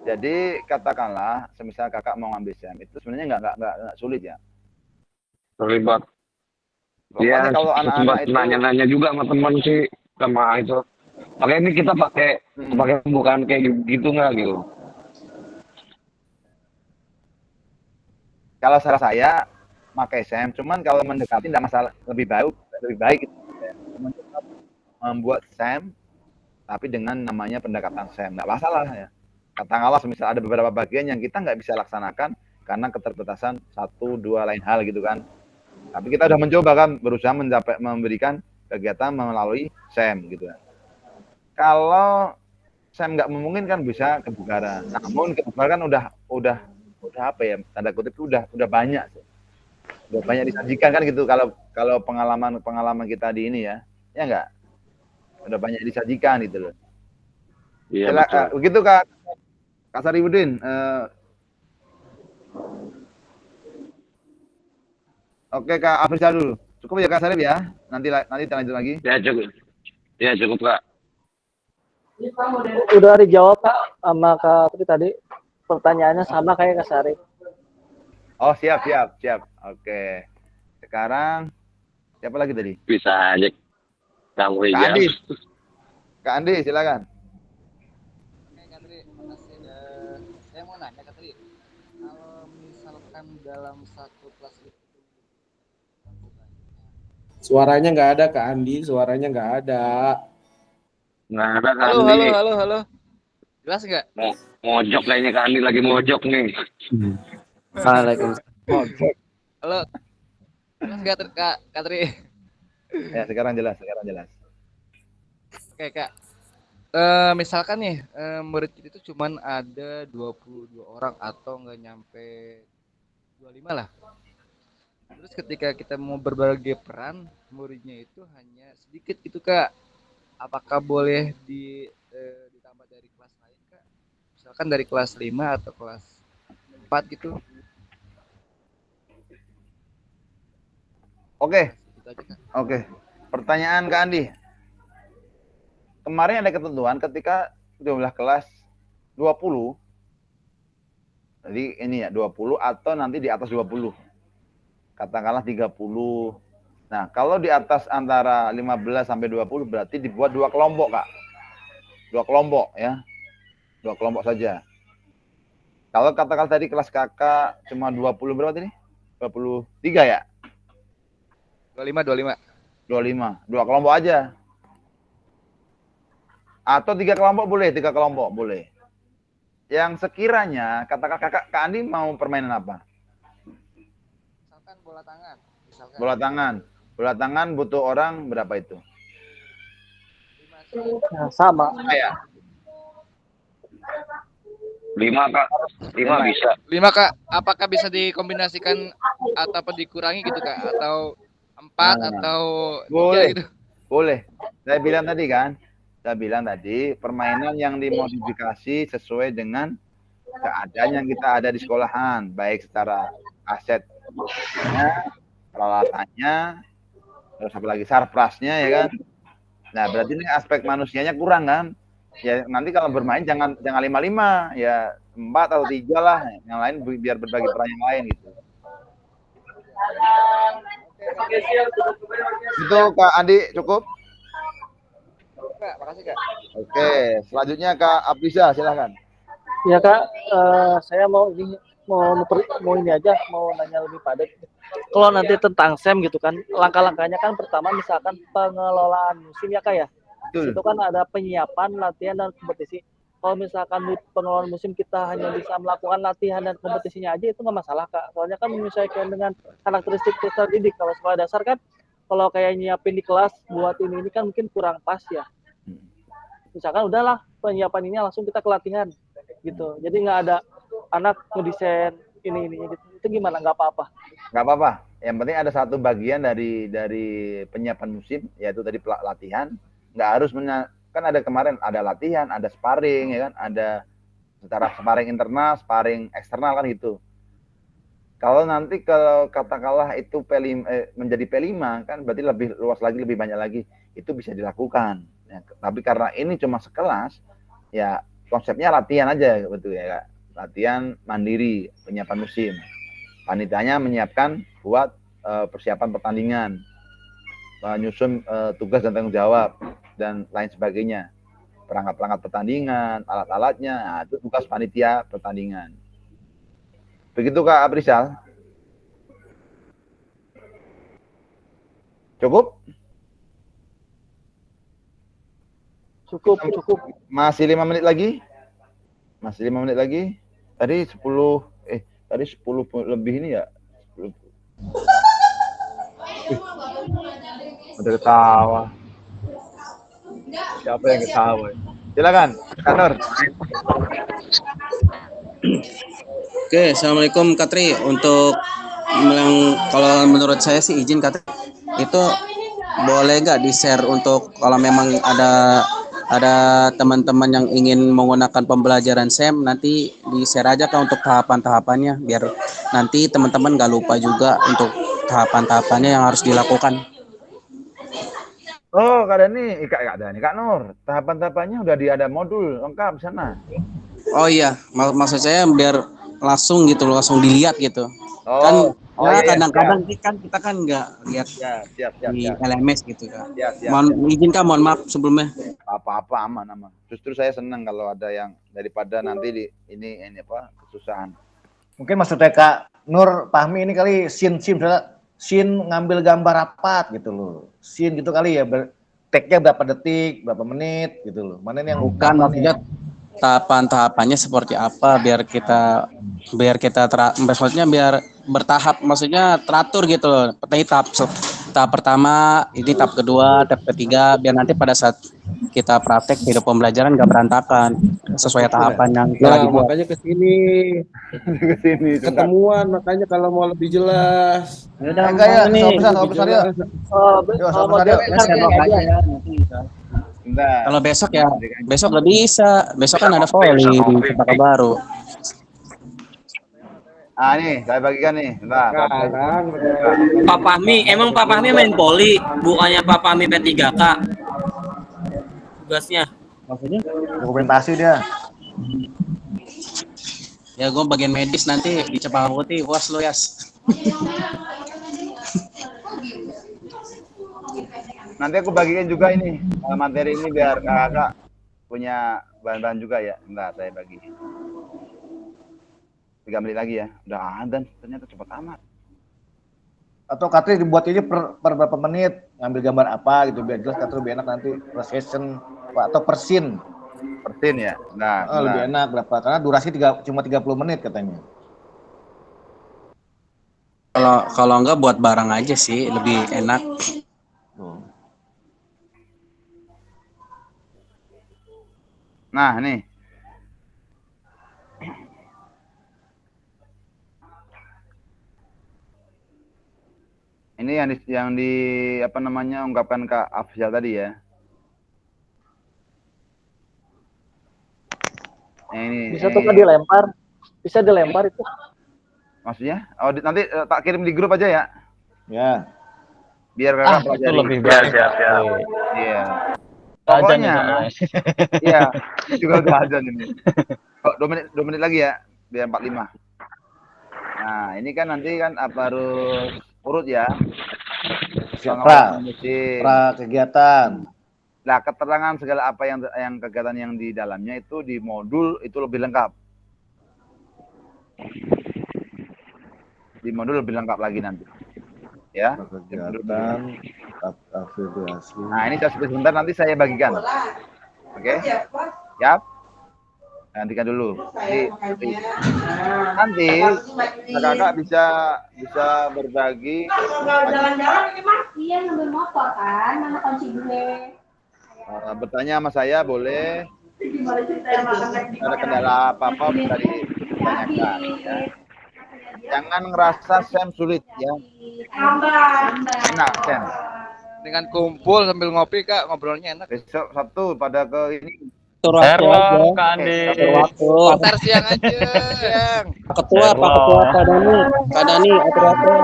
Jadi katakanlah, semisal kakak mau ngambil SEM itu sebenarnya nggak sulit ya. Terlibat. Iya, kalau anak-anak itu nanya-nanya juga sama teman sih sama itu. Makanya ini kita pakai pembukaan kayak gitu nggak gitu? Kalau salah saya pakai SEM, cuman kalau mendekati tidak masalah, lebih baik gitu. Membuat SEM tapi dengan namanya pendekatan SEM, nggak masalah ya. Katakanlah misal ada beberapa bagian yang kita nggak bisa laksanakan karena keterbatasan 1-2 lain hal gitu kan. Tapi kita udah mencoba kan, berusaha memberikan kegiatan melalui SEM gitu kan. Kalau SEM nggak memungkinkan bisa kebugaran. Namun kebugaran udah apa ya, tanda kutip itu udah banyak. Udah banyak disajikan kan gitu kalau pengalaman kita di ini ya. Ya enggak? Udah banyak disajikan gitu loh. Iya betul. Begitu Kak Sarifudin. Oke Kak Afrizal dulu. Cukup ya Kak Sarif ya. Nanti kita lanjut lagi. Ya cukup. Ya cukup Kak. Udah dijawab Kak sama Kak Tri tadi. Pertanyaannya sama kayak Kak Sarif. Oh siap. Oke. Sekarang siapa lagi tadi? Bisa aja kamu Kak hijau. Andi. Kak Andi silakan. Oke, Kak Tri, makasih. Saya mau nanya, Kak Tri, kalau misalkan dalam satu kelas itu Suaranya nggak ada Kak Andi, suaranya nggak ada. Nggak ada Kak halo, Andi. halo. Jelas nggak? Mojok kayaknya Kak Andi lagi mojok nih. Waalaikumsalam. Halo. Jelas nggak Kak Tri? Ya sekarang jelas. Oke, Kak. Misalkan nih, murid itu cuman ada 22 orang atau nggak nyampe 25 lah. Terus ketika kita mau berbagi peran, muridnya itu hanya sedikit gitu Kak. Apakah boleh ditambah dari kelas lain Kak? Misalkan dari kelas 5 atau kelas 4 gitu. Oke. Gitu aja, Kak. Oke. Pertanyaan Kak Andi. Kemarin ada ketentuan ketika jumlah kelas 20. Jadi ini ya 20 atau nanti di atas 20. Katakanlah 30. Nah, kalau di atas antara 15 sampai 20 berarti dibuat 2 kelompok, Kak. 2 kelompok ya. 2 kelompok saja. Kalau katakan tadi kelas kakak cuma 20 berapa tadi? 23 ya? 25. 2 kelompok aja. Atau 3 kelompok boleh, 3 kelompok boleh. Yang sekiranya, katakan Kak Andi mau permainan apa? Misalkan bola tangan. Bola tangan butuh orang berapa itu? 5. Nah, sama. Ya. 5 Kak. 5 bisa. 5 Kak. Apakah bisa dikombinasikan atau dikurangi gitu Kak? Atau 4 atau 3 boleh. gitu? Boleh. Saya bilang tadi permainan yang dimodifikasi sesuai dengan keadaan yang kita ada di sekolahan, baik secara aset peralatannya, terus apalagi sarprasnya ya kan. Nah, berarti ini aspek manusianya kurang kan? Ya nanti kalau bermain jangan 5-5, ya 4 atau 3 lah, yang lain biar berbagi peran yang lain gitu. Itu Kak Andi cukup? Kak, makasih Kak. Oke, selanjutnya Kak Aprisa silahkan. Ya Kak, saya mau ini aja, mau nanya lebih padat. Kalau nanti tentang SEM gitu kan, langkah-langkahnya kan pertama misalkan pengelolaan musim ya Kak ya. Betul. Itu kan ada penyiapan, latihan dan kompetisi. Kalau misalkan di pengelolaan musim kita hanya bisa melakukan latihan dan kompetisinya aja itu nggak masalah Kak. Soalnya kan menyesuaikan dengan karakteristik peserta didik. Kalau sekolah dasar kan, kalau kayak nyiapin di kelas buat ini kan mungkin kurang pas ya. Misalkan udahlah penyiapan ini langsung kita ke latihan gitu. Jadi nggak ada anak ngedesain ini gitu. Itu gimana? Nggak apa-apa. Nggak apa-apa. Yang penting ada satu bagian dari penyiapan musim, yaitu tadi latihan. Nggak harus kan ada kemarin ada latihan, ada sparring ya kan, ada secara sparring internal, sparring eksternal kan gitu. Kalau nanti kalau katakanlah itu menjadi P5 kan berarti lebih luas lagi, lebih banyak lagi, itu bisa dilakukan. Ya, tapi karena ini cuma sekelas, ya konsepnya latihan aja betul ya Kak. Latihan mandiri, penyiapan musim. Panitianya menyiapkan buat persiapan pertandingan, menyusun tugas dan tanggung jawab dan lain sebagainya. Perangkat-perangkat pertandingan, alat-alatnya, nah, itu tugas panitia pertandingan. Begitu Kak Aprizal. Cukup? Cukup. Masih 5 menit lagi? Tadi 10 lebih ini ya. 10. Udah ketawa. Siapa yang ketawa? Silakan, Kanor. Oke, Assalamualaikum Katri. Untuk kalau menurut saya sih izin Katri, itu boleh nggak di-share untuk kalau memang ada ada teman-teman yang ingin menggunakan pembelajaran SEM, nanti di-share aja Kak untuk tahapan-tahapannya, biar nanti teman-teman nggak lupa juga untuk tahapan-tahapannya yang harus dilakukan. Oh, Kak Dani, Kak Nur, tahapan-tahapannya udah ada modul lengkap sana. Oh iya, maksud saya biar langsung gitu loh, langsung dilihat gitu. Kan iya, kadang-kadang kan kita kan nggak lihat siap. di LMS gitu kan. Siap. Mohon maaf sebelumnya. Apa aman. Justru saya senang kalau ada yang daripada nanti ini apa kesusahan. Mungkin maksudnya Kak Nur Fahmi ini kali scene ngambil gambar rapat gitu loh. Scene gitu kali ya, tag-nya berapa detik, berapa menit gitu loh. Mana yang bukan maksudnya tahapan-tahapannya seperti apa biar kita maksudnya biar bertahap, maksudnya teratur gitu loh. Tahap pertama, ini tahap kedua, tahap ketiga, biar nanti pada saat kita praktek video pembelajaran nggak berantakan, sesuai tahapan yang telah dibuat. Makanya kesini ketemuan, makanya kalau mau lebih jelas. Udah kalau besok nggak bisa, besok kan ada volley di Cempaka Baru. Nih saya bagikan nih, Pak Fahmi, emang Pak Fahmi main poli, bukannya Pak Fahmi P3K tugasnya? Maksudnya dokumentasi dia. Ya gue bagian medis nanti di Cempaka Putih, was lo Yas. Nanti aku bagikan juga ini materi ini biar kakak punya bahan-bahan juga ya. Bentar, saya bagi. 3 menit lagi ya. Udah dan ternyata cepat amat. Atau Katri dibuat ini per berapa menit, ngambil gambar apa gitu biar jelas, Katri lebih enak nanti per session atau per scene. Per scene ya. Nah, lebih enak berapa? Karena durasi cuma 30 menit katanya. Kalau enggak buat barang aja sih lebih enak. Nah, nih. Ini yang di apa namanya ungkapkan Kak Afzal tadi ya. Ini bisa tuh dilempar. Bisa dilempar itu. Maksudnya? Oh, nanti tak kirim di grup aja ya. Ya. Biar kakak pelajari. Itu lebih baik. Iya. Pokoknya, iya, juga udah azan ini. 2 menit lagi ya, biar 45. Nah, ini kan nanti kan harus urut ya. Pra kegiatan. Nah, keterangan segala apa yang kegiatan yang di dalamnya itu di modul itu lebih lengkap. Di modul lebih lengkap lagi nanti. Ya. Kegiatan afiliasi. Nah, ini sebentar nanti saya bagikan. Oke? Siap? Nantikan dulu. Nanti kakak bisa berbagi. Jalan-jalan ini Mas, iya ngambil motor kan, mana kunci gue. Bertanya sama saya boleh. Ada kendala apa-apa bisa ditanyakan. Ya. Jangan ngerasa Sam sulit ya. Enak Sam. Dengan kumpul sambil ngopi Kak, ngobrolnya enak. Besok Sabtu pada ke ini. Serong Kak Andi. Ntar siang aja, siang. Pak Ketua Kak Dani atur-atur.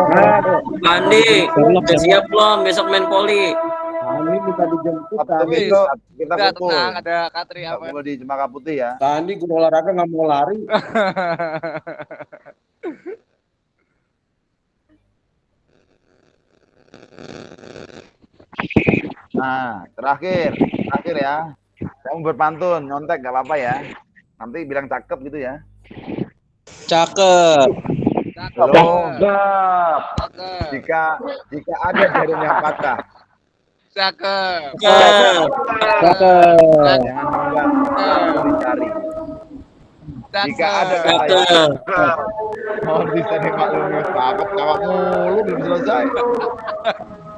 Pak Andi, udah siap belum besok main poli? Kami minta dijemput. Besok kita kumpul. Tenang, ada Katri apa? Kumpul di Cempaka Putih ya. Tadi gue olahraga nggak mau lari. Nah, terakhir ya. Kamu berpantun, nyontek gak apa-apa ya. Nanti bilang cakep gitu ya. Cakep. Jika ada jarum yang patah. Cakep. Jangan mudah dicari. Jika ada kata mohon bisa dimaklumi, cakep mulu belum selesai.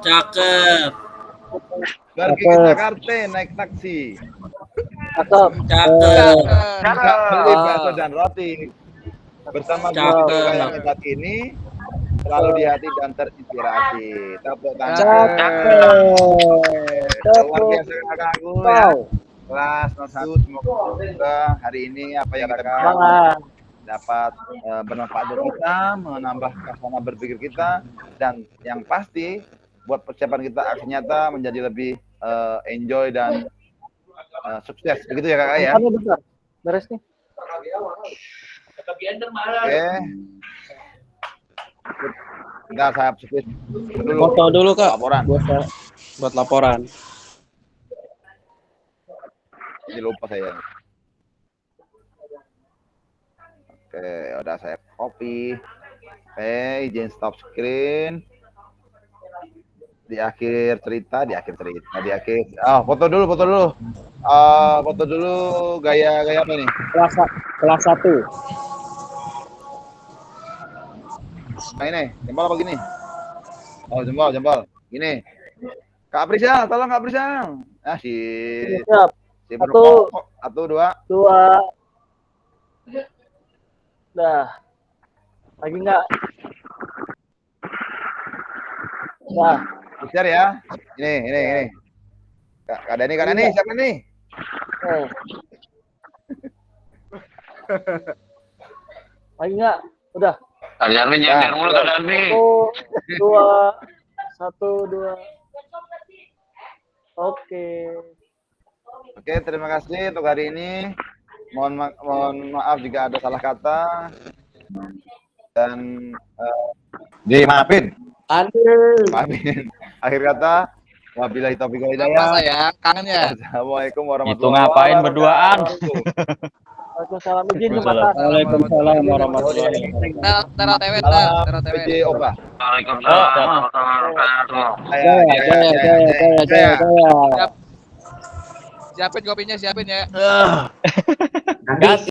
Cakep. Pergi ke Jakarta naik taksi. Cakep. Beli bakso dan roti. Bersama guru yang saat ini selalu di hati dan terinspirasi. Tepuk tangan. Cakep. Luar biasa kakakku ya. kelas 01 semoga hari ini apa yang kita Semangat. dapat bermanfaat buat kita, menambah kasana berpikir kita, dan yang pasti buat persiapan kita aksi nyata menjadi lebih enjoy dan sukses. Begitu ya kakak ya? Kami bentar. Beres nih. Oke. Enggak, saya sukses dulu. Foto dulu Kak. Laporan. Buat laporan. Jadi lupa saya. Oke, udah saya copy. Oke, izin stop screen. Di akhir cerita. Foto dulu. Foto dulu gaya apa nih? Kelas 1. Nah ini, jempol apa gini? Oh, jempol. Gini. Kak Aprisal, tolong Kak Aprisal. Ah, Siap. si Satu. Satu, dua. Dah. Lagi enggak? Dah. Besar ya. Ini. Kak Dani, siapa nih? Lagi enggak? Udah. Kalian nyender mulu Kak Dani. 1, 2. Oke. Oke, terima kasih untuk hari ini. Mohon maaf jika ada salah kata. Dan dimaafin. Maafin. Akhir kata, wabillahi taufiq wal hidayah. Apa saya? Kangen ya? Assalamualaikum Itu warahmatullahi ngapain wabarakatuh. berduaan? Waalaikumsalam. Izin jumatan. Waalaikumsalam warahmatullahi wabarakatuh. Tara TW, Salam Tara TW. PJ Opa. Waalaikumsalam warahmatullahi wabarakatuh. Jaya. Siapin kopinya, siapin ya. Gas.